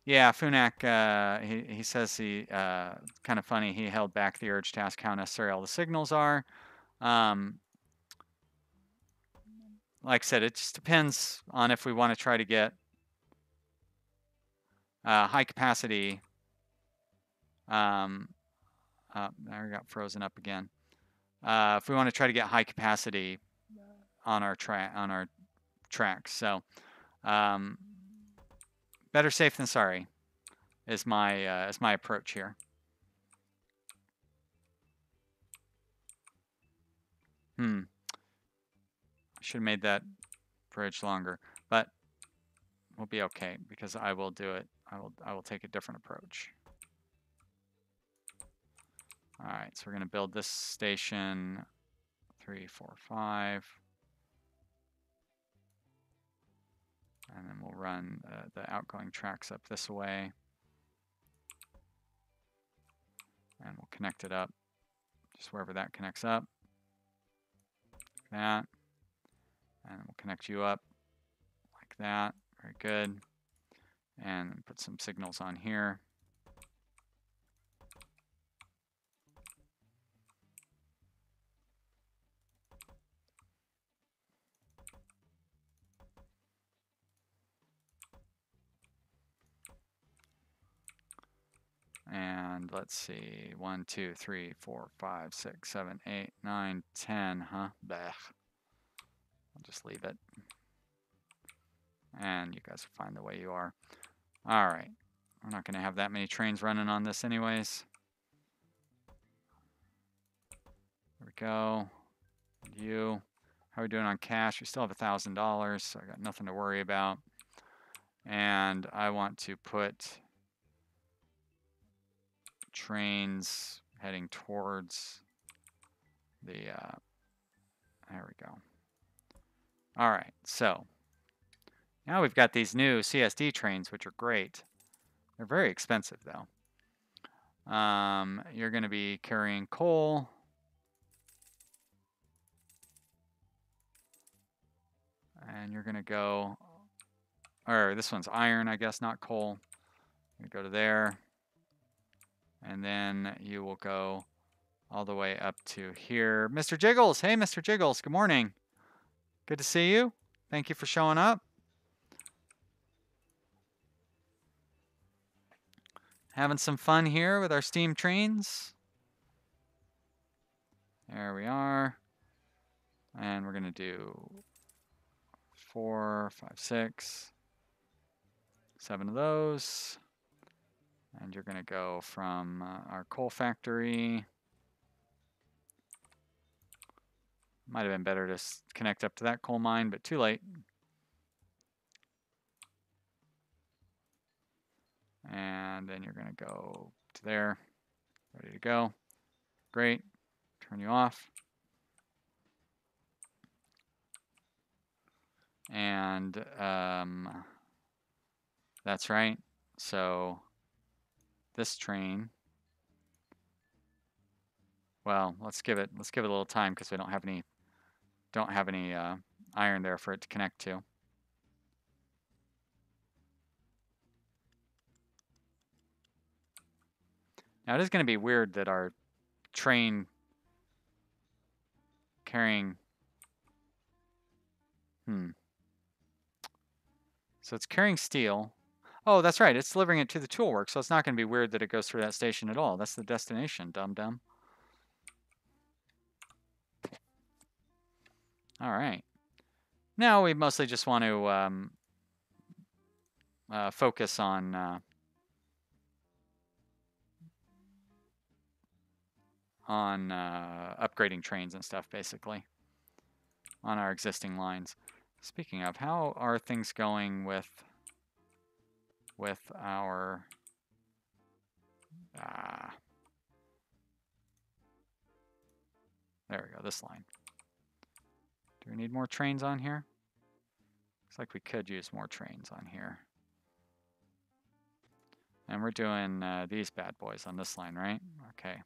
Yeah, Funak, he says kind of funny, he held back the urge to ask how necessary all the signals are. Like I said, it just depends on if we want to try to get high capacity. There we got frozen up again. If we want to try to get high capacity on our tracks, so better safe than sorry is my approach here. I should have made that bridge longer, but we'll be okay because I will do it. I will take a different approach. All right, so we're going to build this station 3, 4, 5. And then we'll run the outgoing tracks up this way. And we'll connect it up just wherever that connects up. Like that. And we'll connect you up like that. Very good. And put some signals on here. And let's see, 1, 2, 3, 4, 5, 6, 7, 8, 9, 10, huh? Blech. I'll just leave it. And you guys will find the way you are. All right. We're not going to have that many trains running on this anyways. There we go. And you. How are we doing on cash? We still have $1,000, so I got nothing to worry about. And I want to put trains heading towards the, there we go. All right, so now we've got these new CSD trains, which are great. They're very expensive though. You're gonna be carrying coal. And you're gonna go, or this one's iron, I guess, not coal. You go to there. And then you will go all the way up to here. Mr. Jiggles, hey Mr. Jiggles, good morning. Good to see you. Thank you for showing up. Having some fun here with our steam trains. There we are. And we're gonna do 4, 5, 6, 7 of those. And you're gonna go from our coal factory. Might have been better to connect up to that coal mine, but too late. And then you're gonna go to there, ready to go. Great, turn you off. And that's right. So this train, well, let's give it a little time because we don't have any iron there for it to connect to. Now it is going to be weird that our train carrying, so it's carrying steel. Oh, that's right, it's delivering it to the tool work, so it's not going to be weird that it goes through that station at all. That's the destination, dum-dum. All right. Now we mostly just want to focus on upgrading trains and stuff, basically, on our existing lines. Speaking of, how are things going with our there we go, this line. Do we need more trains on here? Looks like we could use more trains on here. And we're doing these bad boys on this line, right? Okay.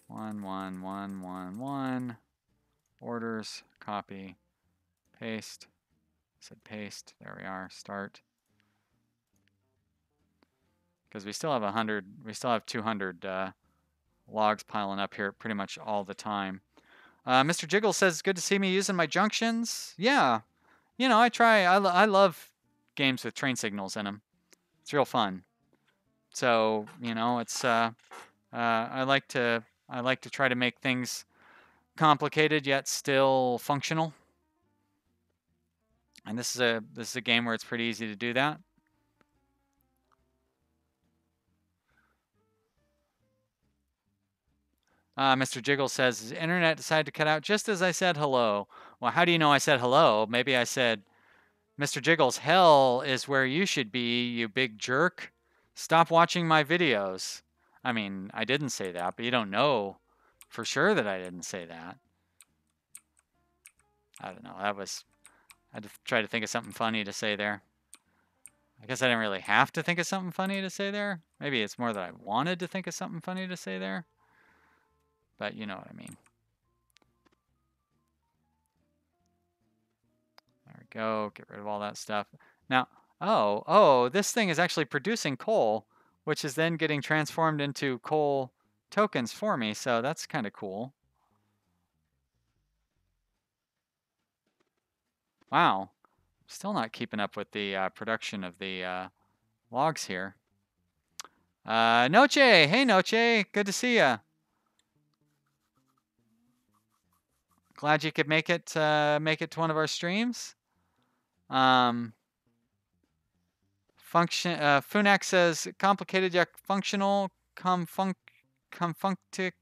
1, 1, 1, 1, 1. Orders, copy, paste. Said paste. There we are. Start. Because we still have 100. We still have 200 logs piling up here pretty much all the time. Mr. Jiggle says, it's good to see me using my junctions. Yeah. You know, I try. I love games with train signals in them. It's real fun. So, you know, it's I like to try to make things complicated yet still functional. And this is a game where it's pretty easy to do that. Mr. Jiggle says, the internet decided to cut out just as I said hello. Well, how do you know I said hello? Maybe I said, Mr. Jiggles, hell is where you should be, you big jerk. Stop watching my videos. I mean, I didn't say that, but you don't know for sure that I didn't say that. I don't know. I had to try to think of something funny to say there. I guess I didn't really have to think of something funny to say there. Maybe it's more that I wanted to think of something funny to say there. But you know what I mean. There we go. Get rid of all that stuff. Now, oh, this thing is actually producing coal, which is then getting transformed into coal tokens for me. So that's kind of cool. Wow. Still not keeping up with the production of the logs here. Noche. Hey, Noche. Good to see ya. Glad you could make it to one of our streams. Funax says complicated yet functional, confunctated.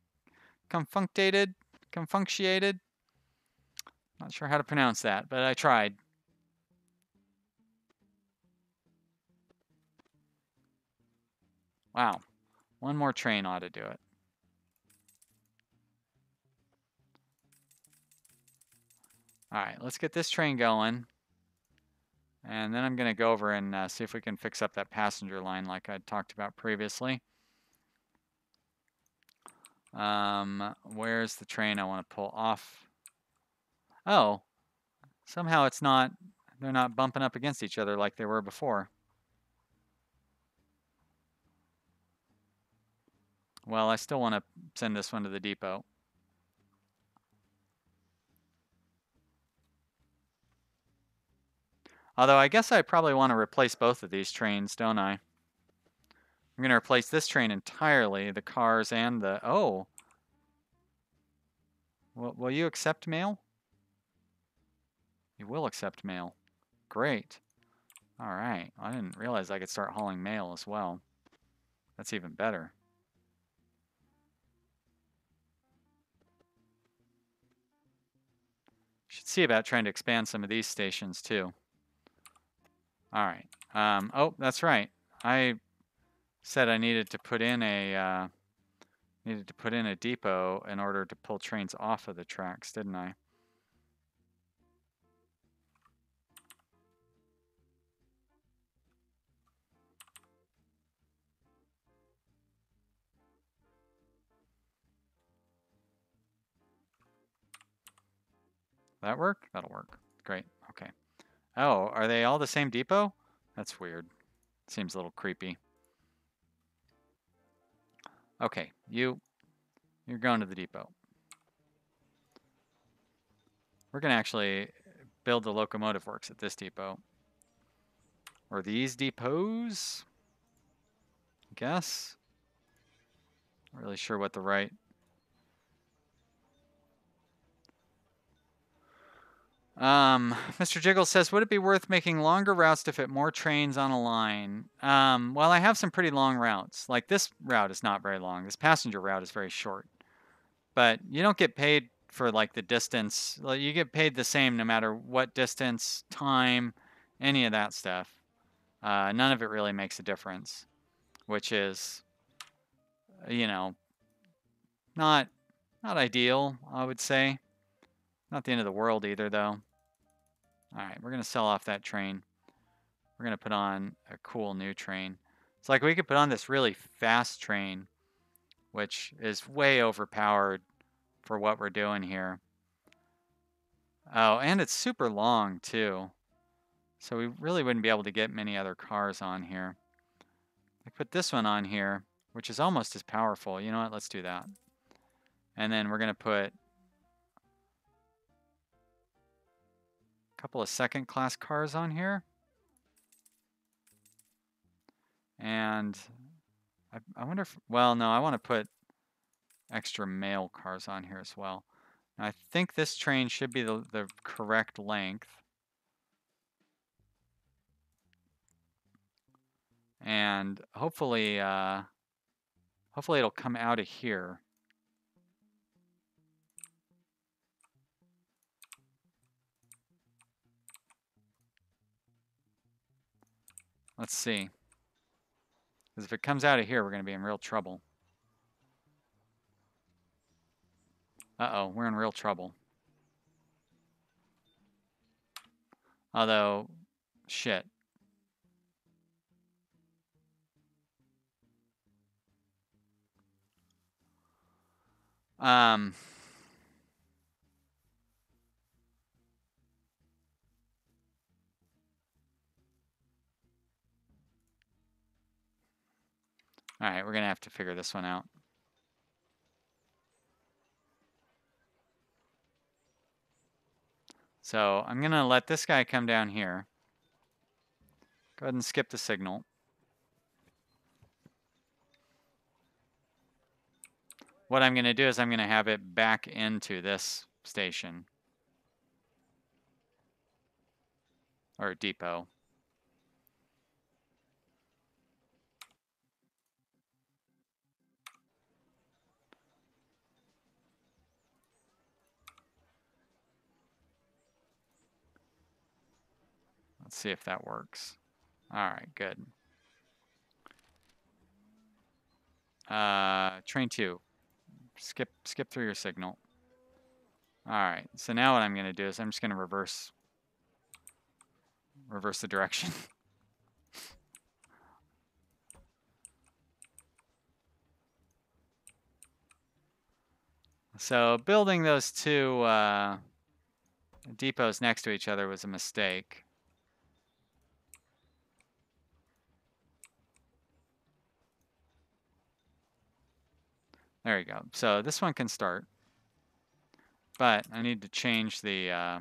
Not sure how to pronounce that, but I tried. Wow, one more train ought to do it. All right, let's get this train going. And then I'm going to go over and see if we can fix up that passenger line like I talked about previously. Where's the train I want to pull off? Oh, somehow it's not, they're not bumping up against each other like they were before. Well, I still want to send this one to the depot. Although I guess I probably want to replace both of these trains, don't I? I'm going to replace this train entirely, the cars and the... Oh. Will you accept mail? You will accept mail. Great. All right. I didn't realize I could start hauling mail as well. That's even better. Should see about trying to expand some of these stations too. All right. Oh, that's right. I said I needed to put in a depot in order to pull trains off of the tracks, didn't I? That work? That'll work. Great. Okay. Oh, are they all the same depot? That's weird. Seems a little creepy. Okay, you're going to the depot. We're going to actually build the locomotive works at this depot. Or these depots? I guess. Not really sure what the right... Mr. Jiggle says, would it be worth making longer routes to fit more trains on a line? Well, I have some pretty long routes. Like this route is not very long. This passenger route is very short. But you don't get paid for like the distance. Like, you get paid the same no matter what distance, time, any of that stuff. None of it really makes a difference, which is, you know, not ideal, I would say. Not the end of the world either, though. All right, we're going to sell off that train. We're going to put on a cool new train. It's like we could put on this really fast train, which is way overpowered for what we're doing here. Oh, and it's super long, too. So we really wouldn't be able to get many other cars on here. I put this one on here, which is almost as powerful. You know what? Let's do that. And then we're going to put a couple of second-class cars on here. And I wonder if, well, no, I want to put extra mail cars on here as well. Now, I think this train should be the correct length. And hopefully it'll come out of here. Let's see. Because if it comes out of here, we're going to be in real trouble. Uh-oh, we're in real trouble. Although, shit. All right, we're going to have to figure this one out. So I'm going to let this guy come down here. Go ahead and skip the signal. What I'm going to do is I'm going to have it back into this station. Or depot. Let's see if that works. All right, good. Train 2. Skip through your signal. All right, so now what I'm going to do is I'm just going to reverse the direction. So building those two depots next to each other was a mistake. There you go. So this one can start. But I need to change the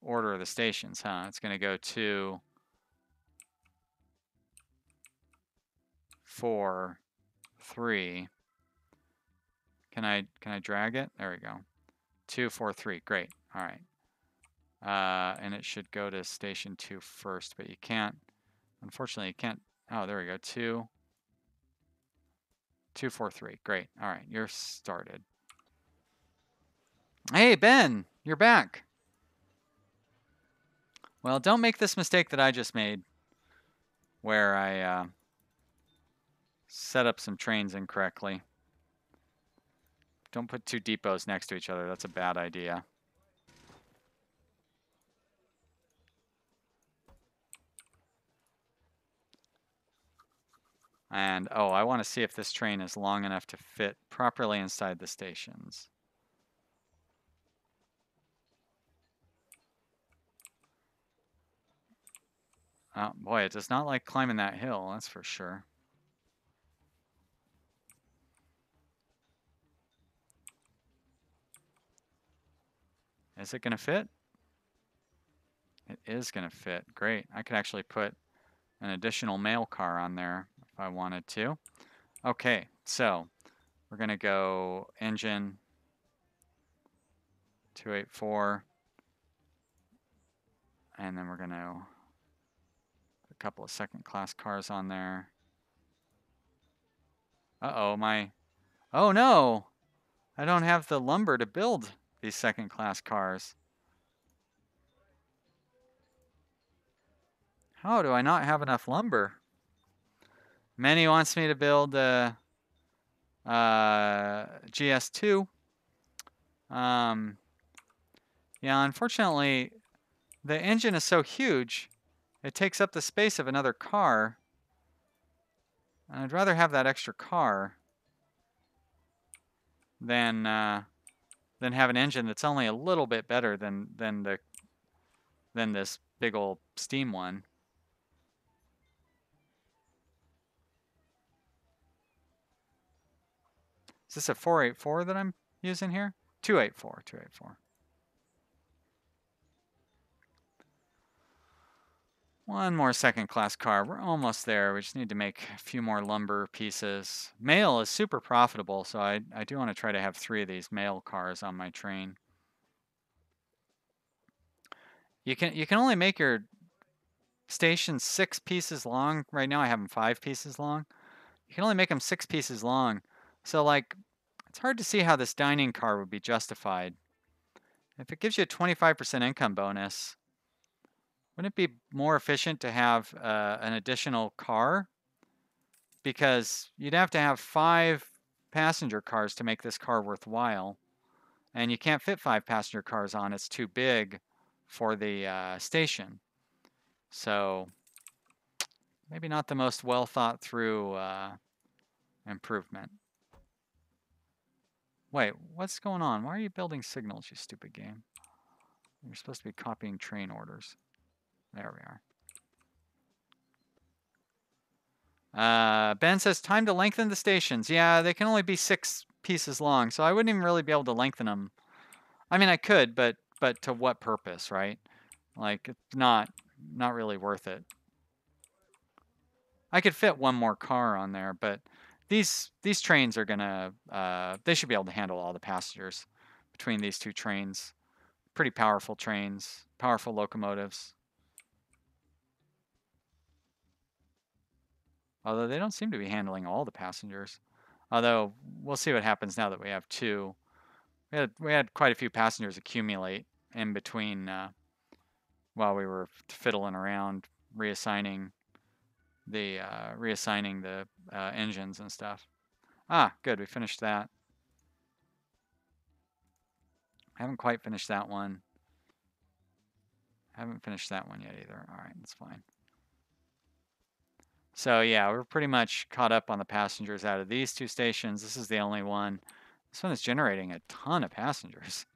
order of the stations, huh? It's going to go 2, 4, 3. Can I drag it? There we go. 2, 4, 3. Great. All right. And it should go to station 2 first, but you can't. Unfortunately, you can't. Oh, there we go. 2, 2, 4, 3. Great. All right. You're started. Hey, Ben. You're back. Well, don't make this mistake that I just made, where I set up some trains incorrectly. Don't put two depots next to each other. That's a bad idea. And, oh, I want to see if this train is long enough to fit properly inside the stations. Oh, boy, it does not like climbing that hill, that's for sure. Is it going to fit? It is going to fit. Great. I could actually put an additional mail car on there if I wanted to. Okay, so we're going to go engine 284. And then we're going to put a couple of second-class cars on there. Uh-oh, oh no! I don't have the lumber to build these second-class cars. How do I not have enough lumber? Manny wants me to build GS2. Yeah, unfortunately, the engine is so huge, it takes up the space of another car. And I'd rather have that extra car than have an engine that's only a little bit better than this big old steam one. Is this a 484 that I'm using here? 284, 284. One more second-class car. We're almost there. We just need to make a few more lumber pieces. Mail is super profitable, so I do want to try to have 3 of these mail cars on my train. You can only make your stations 6 pieces long. Right now I have them 5 pieces long. You can only make them 6 pieces long. So like, it's hard to see how this dining car would be justified. If it gives you a 25% income bonus, wouldn't it be more efficient to have an additional car? Because you'd have to have 5 passenger cars to make this car worthwhile. And you can't fit 5 passenger cars on. It's too big for the station. So maybe not the most well thought through improvement. Wait, what's going on? Why are you building signals, you stupid game? You're supposed to be copying train orders. There we are. Ben says, time to lengthen the stations. Yeah, they can only be 6 pieces long, so I wouldn't even really be able to lengthen them. I mean, I could, but to what purpose, right? Like, it's not really worth it. I could fit one more car on there, but these trains are gonna, they should be able to handle all the passengers between these 2 trains. Pretty powerful trains, powerful locomotives. Although they don't seem to be handling all the passengers. Although, we'll see what happens now that we have 2. We had quite a few passengers accumulate in between while we were fiddling around reassigning the engines and stuff. Ah, good, we finished that. I haven't quite finished that one. I haven't finished that one yet either. All right, that's fine. So yeah, we're pretty much caught up on the passengers out of these 2 stations. This is the only one. This one is generating a ton of passengers.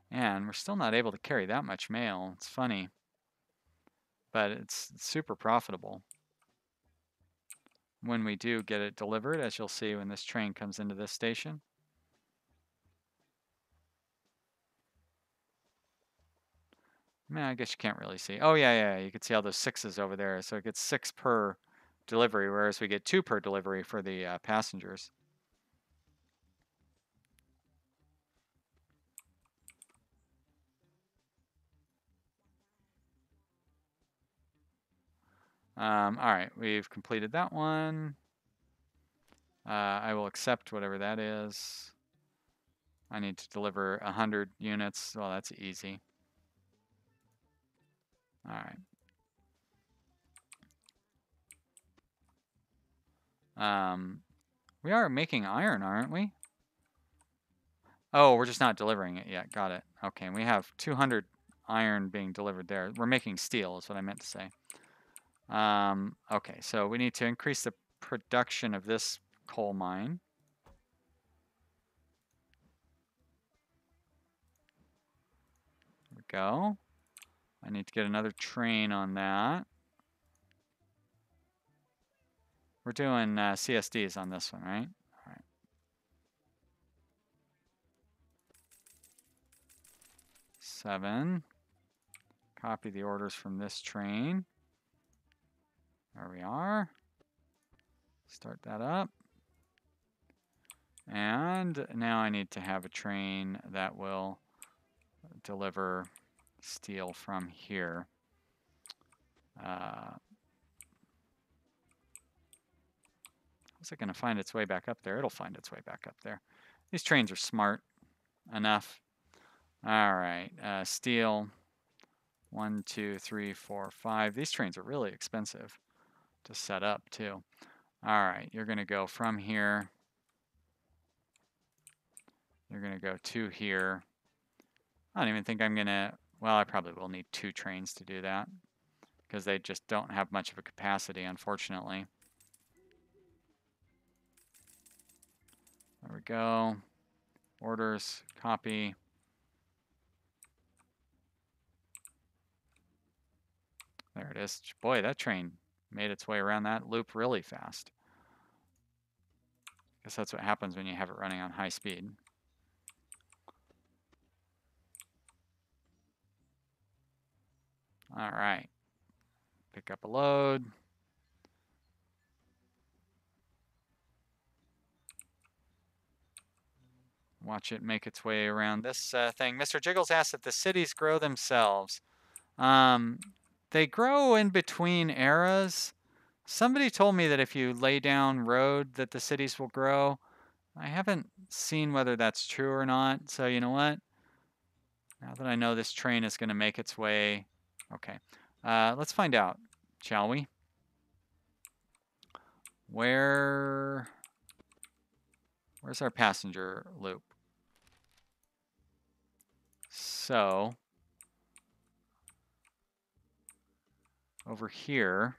And we're still not able to carry that much mail. It's funny. But it's super profitable when we do get it delivered, as you'll see when this train comes into this station. I guess you can't really see. Oh, yeah, you can see all those 6s over there. So it gets 6 per delivery, whereas we get 2 per delivery for the passengers. All right, we've completed that one. I will accept whatever that is. I need to deliver 100 units. Well, that's easy. All right. We are making iron, aren't we? Oh, we're just not delivering it yet. Got it. Okay, we have 200 iron being delivered there. We're making steel is what I meant to say. Okay, so we need to increase the production of this coal mine. There we go. I need to get another train on that. We're doing CSDs on this one, right? All right. Seven. Copy the orders from this train. There we are. Start that up. And now I need to have a train that will deliver steel from here. Is it going to find its way back up there? It'll find its way back up there. These trains are smart enough. All right, steel. 1, 2, 3, 4, 5. These trains are really expensive to set up too. All right, you're going to go from here. You're going to go to here. I don't even think I'm going to, well, I probably will need 2 trains to do that because they just don't have much of a capacity, unfortunately. There we go. Orders, copy. There it is. Boy, that train made its way around that loop really fast. Guess that's what happens when you have it running on high speed. All right. Pick up a load. Watch it make its way around this thing. Mr. Jiggles asked if the cities grow themselves. They grow in between eras. Somebody told me that if you lay down road that the cities will grow. I haven't seen whether that's true or not. So you know what? Now that I know this train is going to make its way. Okay. Let's find out, shall we? Where's our passenger loop? So over here,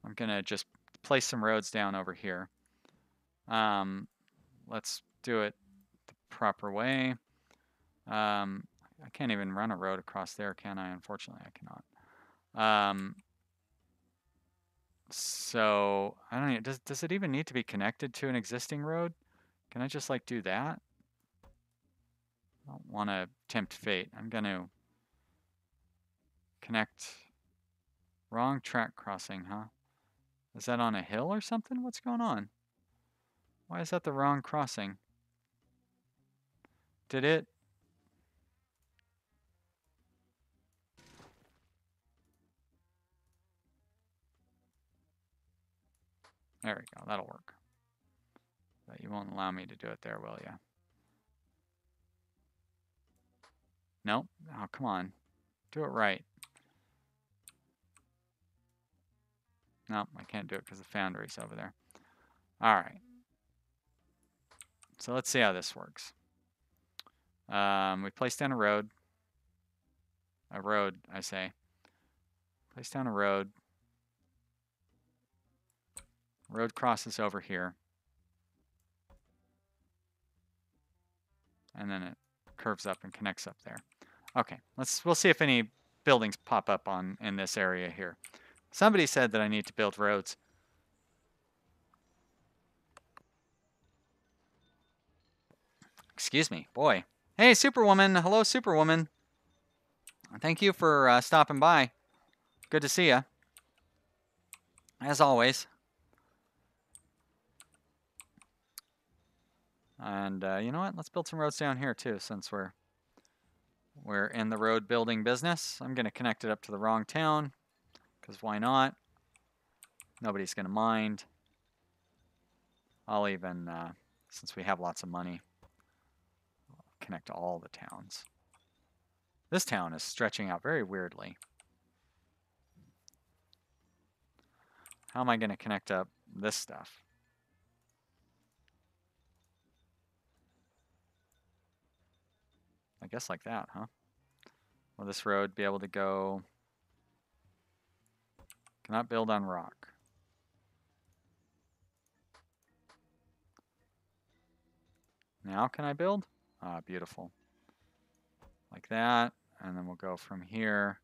I'm gonna just place some roads down over here. Let's do it the proper way. I can't even run a road across there, can I? Unfortunately, I cannot. So I don't know. Does it even need to be connected to an existing road? Can I just like do that? I don't want to tempt fate. I'm going to connect. Wrong track crossing, huh? Is that on a hill or something? What's going on? Why is that the wrong crossing? Did it? There we go. That'll work. But you won't allow me to do it there, will you? Nope. Oh, come on. Do it right. Nope, I can't do it because the foundry's over there. All right. So let's see how this works. We place down a road. A road, I say. Place down a road. Road crosses over here. And then it curves up and connects up there. Okay, we'll see if any buildings pop up in this area here. Somebody said that I need to build roads. Excuse me, boy. Hey, Superwoman. Hello, Superwoman. Thank you for stopping by. Good to see you. As always. And you know what? Let's build some roads down here too, since we're in the road building business. I'm going to connect it up to the wrong town, because why not? Nobody's going to mind. I'll even, since we have lots of money, connect to all the towns. This town is stretching out very weirdly. How am I going to connect up this stuff? I guess like that, huh? Will this road be able to go? Cannot build on rock. Now can I build? Ah, beautiful. Like that. And then we'll go from here.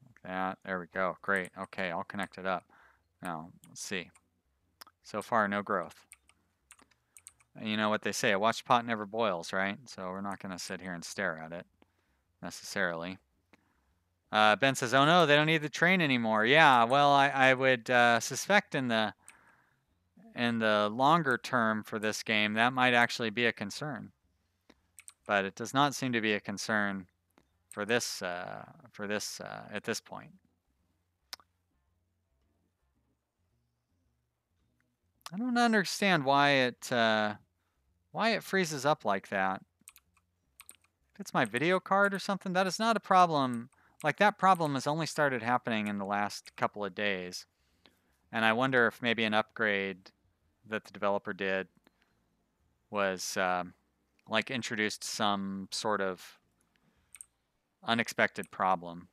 Like that. There we go. Great. Okay, I'll connect it up. Now, let's see. So far, no growth. you know what they say, a watched pot never boils, right? So we're not going to sit here and stare at it necessarily. Ben says, oh no, they don't need the train anymore. Yeah, well, I would suspect in the longer term for this game, that might actually be a concern. But it does not seem to be a concern for this at this point. I don't understand why it freezes up like that. If it's my video card or something, that is not a problem. Like, that problem has only started happening in the last couple of days. And I wonder if maybe an upgrade that the developer did was like introduced some sort of unexpected problem.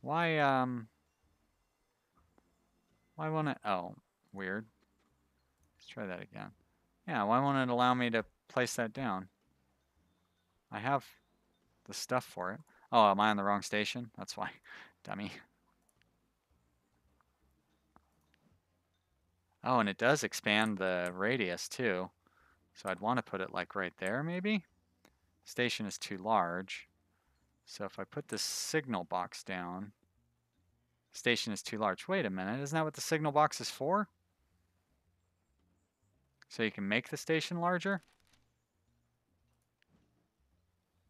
Why won't it? Oh, weird. Let's try that again. Yeah, why won't it allow me to place that down? I have the stuff for it. Oh, am I on the wrong station? That's why. Dummy. Oh, and it does expand the radius too. So I'd want to put it like right there maybe? Station is too large. So if I put the signal box down, station is too large. Wait a minute, isn't that what the signal box is for? So you can make the station larger?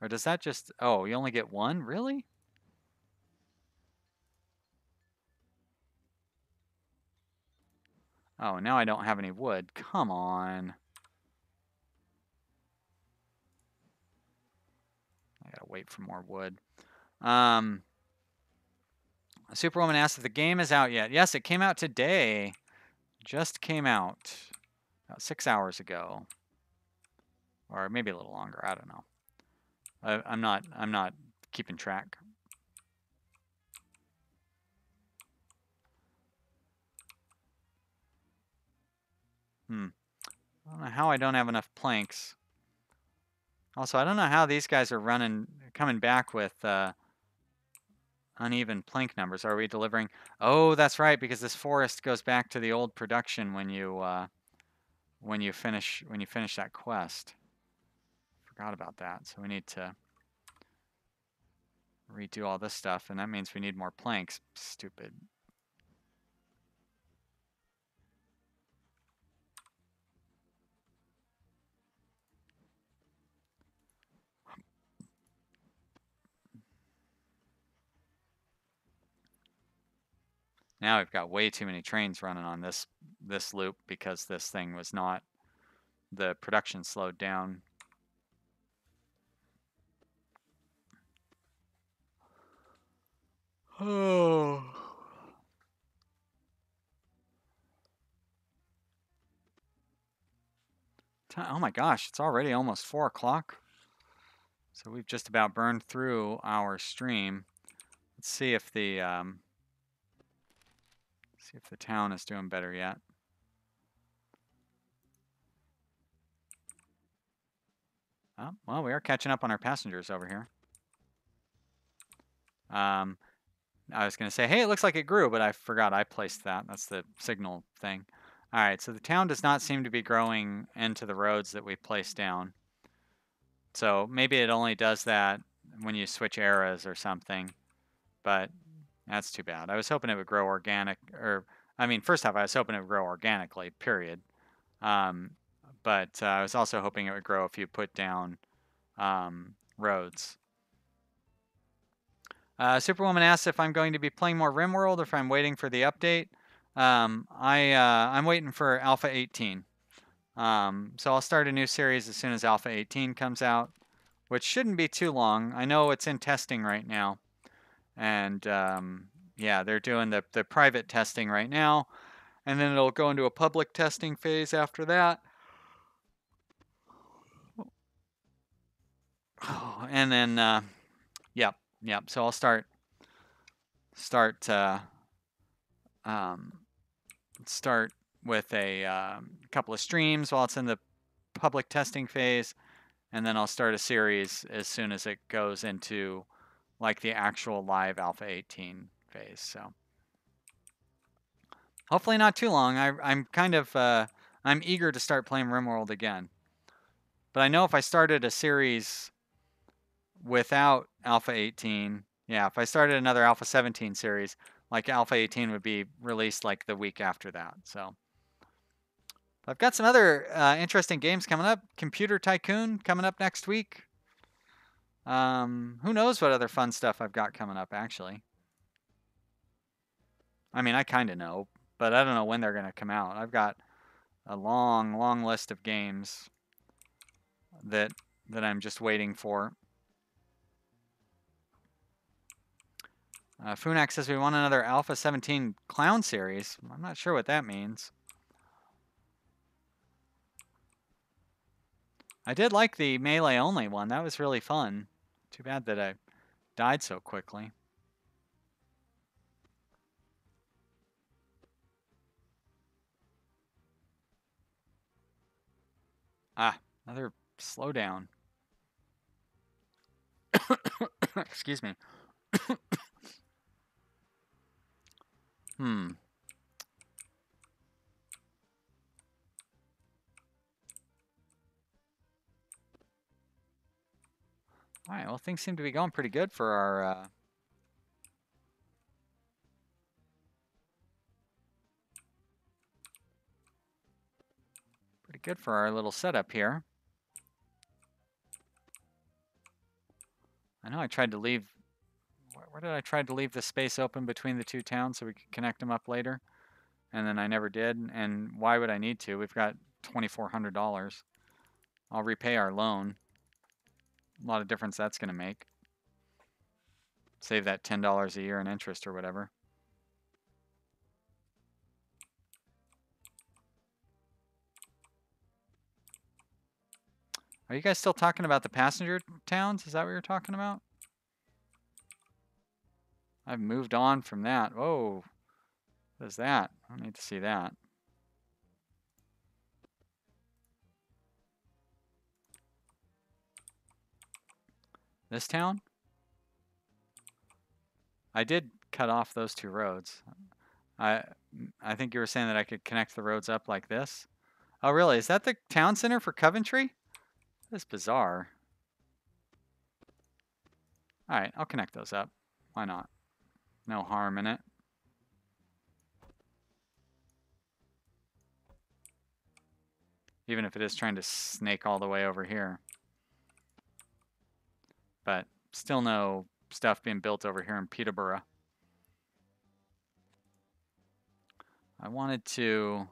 Or does that just, oh, you only get one? Really? Oh, now I don't have any wood. Come on. I gotta wait for more wood. Superwoman asked if the game is out yet. Yes, it came out today. Just came out about 6 hours ago. Or maybe a little longer, I don't know. I'm not keeping track. I don't know how I don't have enough planks. Also, I don't know how these guys are coming back with uneven plank numbers. Are we delivering? Oh, that's right, because this forest goes back to the old production when you finish that quest. Forgot about that. So we need to redo all this stuff, and that means we need more planks. Stupid. Now we've got way too many trains running on this loop because this thing was not, the production slowed down. Oh. Oh my gosh, it's already almost 4 o'clock. So we've just about burned through our stream. Let's see if the town is doing better yet. Oh, well, we are catching up on our passengers over here. I was going to say, hey, it looks like it grew, but I forgot I placed that. That's the signal thing. All right, so the town does not seem to be growing into the roads that we placed down. So maybe it only does that when you switch eras or something, but that's too bad. I was hoping it would grow organic, or, I mean, first off, I was hoping it would grow organically, period. But I was also hoping it would grow if you put down roads. Superwoman asks if I'm going to be playing more RimWorld or if I'm waiting for the update. I'm waiting for Alpha 18. So I'll start a new series as soon as Alpha 18 comes out, which shouldn't be too long. I know it's in testing right now. And yeah, they're doing the private testing right now. And then it'll go into a public testing phase after that. And then, yep. So I'll start with a couple of streams while it's in the public testing phase, and then I'll start a series as soon as it goes into like the actual live Alpha 18 phase. So hopefully not too long. I'm kind of I'm eager to start playing RimWorld again. But I know if I started a series without Alpha 18, yeah, if I started another Alpha 17 series, like Alpha 18 would be released like the week after that. So I've got some other interesting games coming up. Computer Tycoon coming up next week. Who knows what other fun stuff I've got coming up, actually. I mean, I kind of know, but I don't know when they're going to come out. I've got a long, long list of games that I'm just waiting for. Funak says we want another Alpha 17 clown series. I'm not sure what that means. I did like the melee only one. That was really fun. Too bad that I died so quickly. Ah, another slowdown. Excuse me. Hmm. All right, well, things seem to be going pretty good for our... pretty good for our little setup here. I know I tried to leave... Where did I try to leave the space open between the two towns so we could connect them up later? And then I never did. And why would I need to? We've got $2,400. I'll repay our loan. A lot of difference that's going to make. Save that $10 a year in interest or whatever. Are you guys still talking about the passenger towns? Is that what you're talking about? I've moved on from that. Whoa. What is that? I don't need to see that. This town? I did cut off those two roads. I think you were saying that I could connect the roads up like this. Oh, really? Is that the town center for Coventry? That's bizarre. All right, I'll connect those up. Why not? No harm in it. Even if it is trying to snake all the way over here. But still no stuff being built over here in Peterborough. I wanted to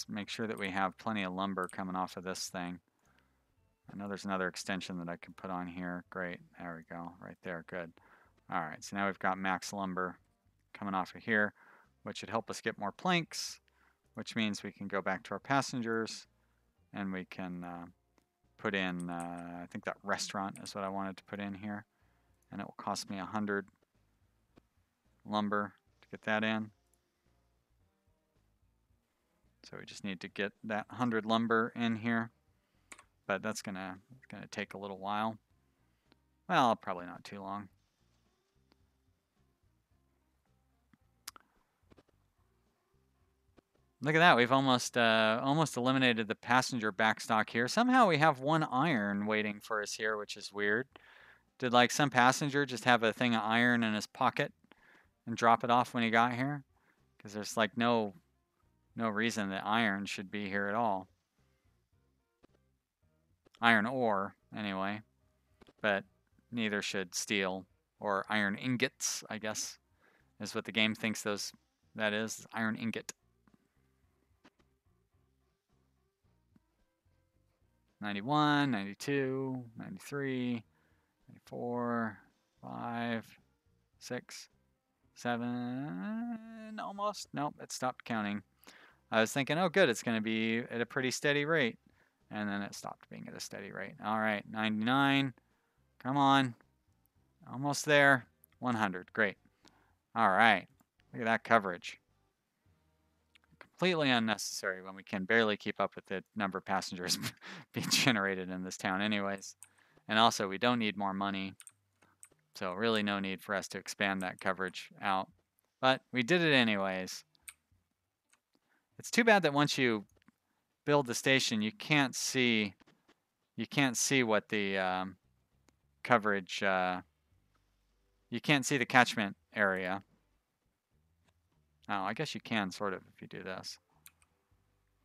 make sure that we have plenty of lumber coming off of this thing. I know there's another extension that I can put on here. Great, there we go, right there, good. All right, so now we've got max lumber coming off of here, which should help us get more planks, which means we can go back to our passengers and we can put in, I think that restaurant is what I wanted to put in here. And it will cost me 100 lumber to get that in. So we just need to get that 100 lumber in here. But that's gonna take a little while. Well, probably not too long. Look at that, we've almost eliminated the passenger backstock here. Somehow we have one iron waiting for us here, which is weird. Did like some passenger just have a thing of iron in his pocket and drop it off when he got here? Because there's like no reason that iron should be here at all. Iron ore, anyway. But neither should steel or iron ingots, I guess, is what the game thinks that is, iron ingot. 91, 92, 93, 94, 5, 6, 7, almost. Nope, it stopped counting. I was thinking, oh good, it's going to be at a pretty steady rate. And then it stopped being at a steady rate. All right, 99. Come on. Almost there. 100. Great. All right. Look at that coverage. Completely unnecessary when we can barely keep up with the number of passengers being generated in this town anyways. And also, we don't need more money. So really no need for us to expand that coverage out. But we did it anyways. It's too bad that once you build the station, you can't see what the coverage, you can't see the catchment area. Oh, I guess you can sort of if you do this.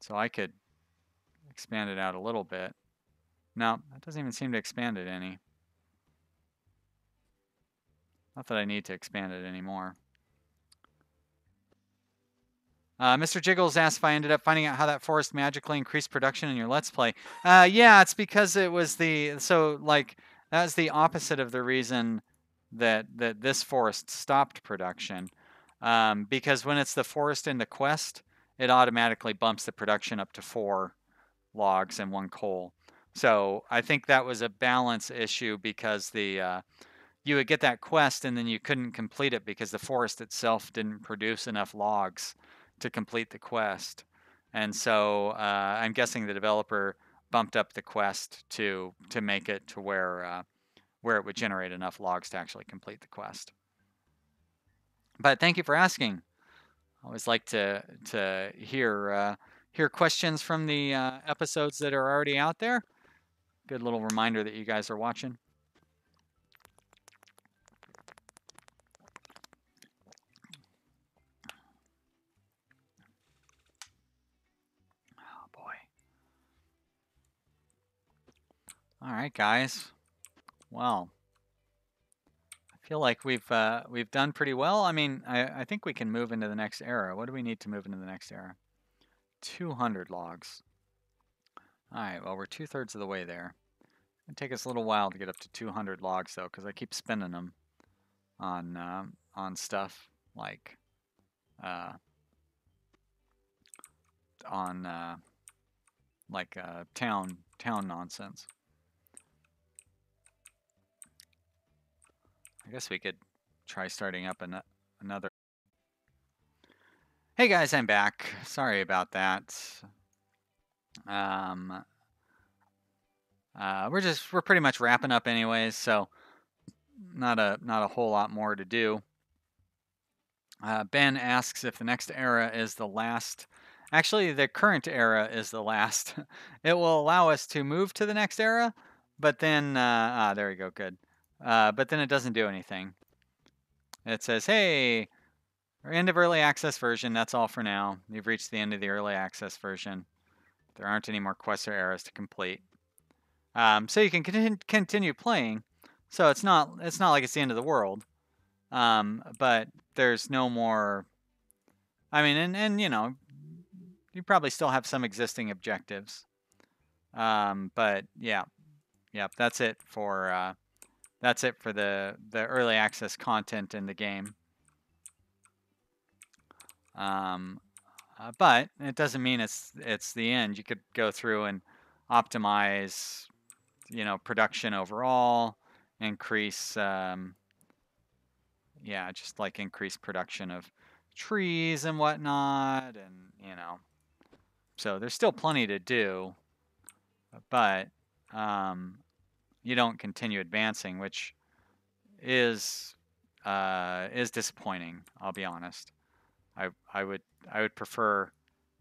So I could expand it out a little bit. No, that doesn't even seem to expand it any. Not that I need to expand it anymore. Mr. Jiggles asked if I ended up finding out how that forest magically increased production in your Let's Play. Yeah, it's because it was that's the opposite of the reason that this forest stopped production. Because when it's the forest in the quest, it automatically bumps the production up to 4 logs and 1 coal. So I think that was a balance issue because you would get that quest and then you couldn't complete it because the forest itself didn't produce enough logs to complete the quest. And so I'm guessing the developer bumped up the quest to make it to where it would generate enough logs to actually complete the quest. But thank you for asking. I always like to hear questions from the episodes that are already out there. Good little reminder that you guys are watching. Oh boy. All right, guys. Well, I feel like we've done pretty well. I mean, I think we can move into the next era. What do we need to move into the next era? 200 logs. All right. Well, we're 2/3 of the way there. It'll take us a little while to get up to 200 logs though, because I keep spending them on stuff like town nonsense. I guess we could try starting up another. Hey guys, I'm back. Sorry about that. We're pretty much wrapping up anyways, so not a whole lot more to do. Ben asks if the next era is the last. Actually, the current era is the last. It will allow us to move to the next era, but then there we go, good. But then it doesn't do anything. It says, hey, end of early access version. That's all for now. You've reached the end of the early access version. There aren't any more quests or eras to complete. So you can continue playing. So it's not like it's the end of the world. But there's no more. I mean, and you know, you probably still have some existing objectives. But yeah, that's it for the early access content in the game. But it doesn't mean it's the end. You could go through and optimize, production overall, increase, just like increase production of trees and whatnot, and so there's still plenty to do, but you don't continue advancing, which is disappointing. I'll be honest. I would prefer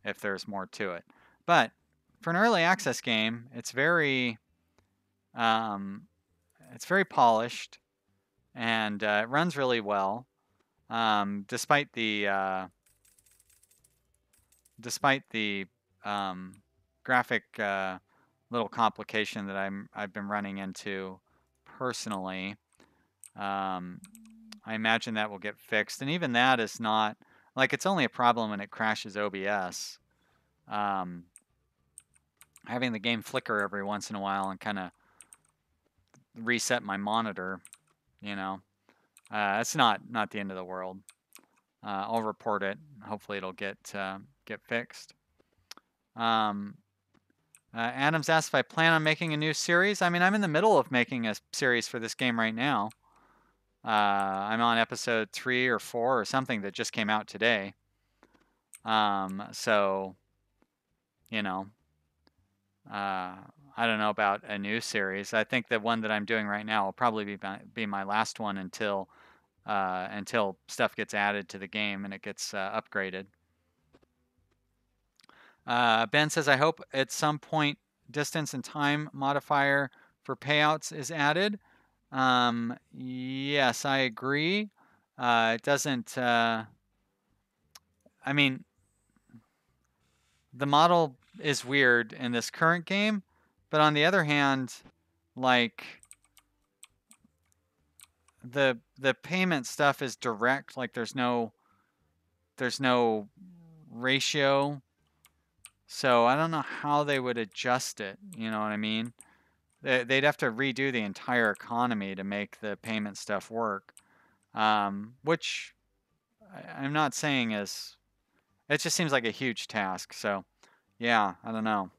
if there's more to it. But for an early access game, it's very polished, and it runs really well, despite the graphic little complication that I've been running into personally. I imagine that will get fixed, and even that is not like it's only a problem when it crashes OBS. Having the game flicker every once in a while and kind of reset my monitor, it's not the end of the world. I'll report it. Hopefully, it'll get fixed. Adams asked if I plan on making a new series. I mean, I'm in the middle of making a series for this game right now. I'm on episode 3 or 4 or something that just came out today. So, I don't know about a new series. I think the one that I'm doing right now will probably be my last one until stuff gets added to the game and it gets upgraded. Ben says, I hope at some point distance and time modifier for payouts is added. Yes, I agree. It doesn't, I mean, the model is weird in this current game, but on the other hand, like the payment stuff is direct, like there's no ratio. So I don't know how they would adjust it, you know what I mean? They'd have to redo the entire economy to make the payment stuff work. Which I'm not saying is, it just seems like a huge task. So yeah, I don't know.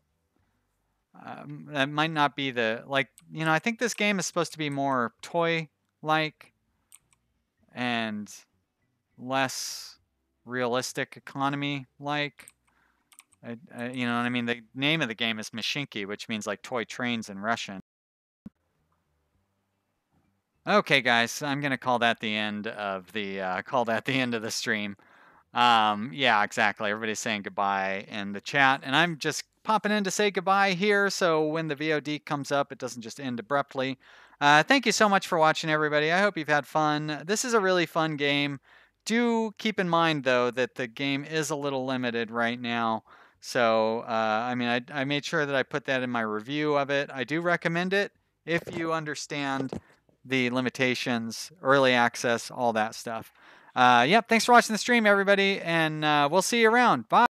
That might not be I think this game is supposed to be more toy-like and less realistic economy-like. You know what I mean? The name of the game is Mashinky, which means like toy trains in Russian. Okay, guys, I'm gonna call that the end of the stream. Yeah, exactly. Everybody's saying goodbye in the chat, and I'm just popping in to say goodbye here, so when the VOD comes up, it doesn't just end abruptly. Thank you so much for watching, everybody. I hope you've had fun. This is a really fun game. Do keep in mind, though, that the game is a little limited right now. So, I mean, I made sure that I put that in my review of it. I do recommend it if you understand the limitations, early access, all that stuff. Yep, thanks for watching the stream, everybody, and we'll see you around. Bye.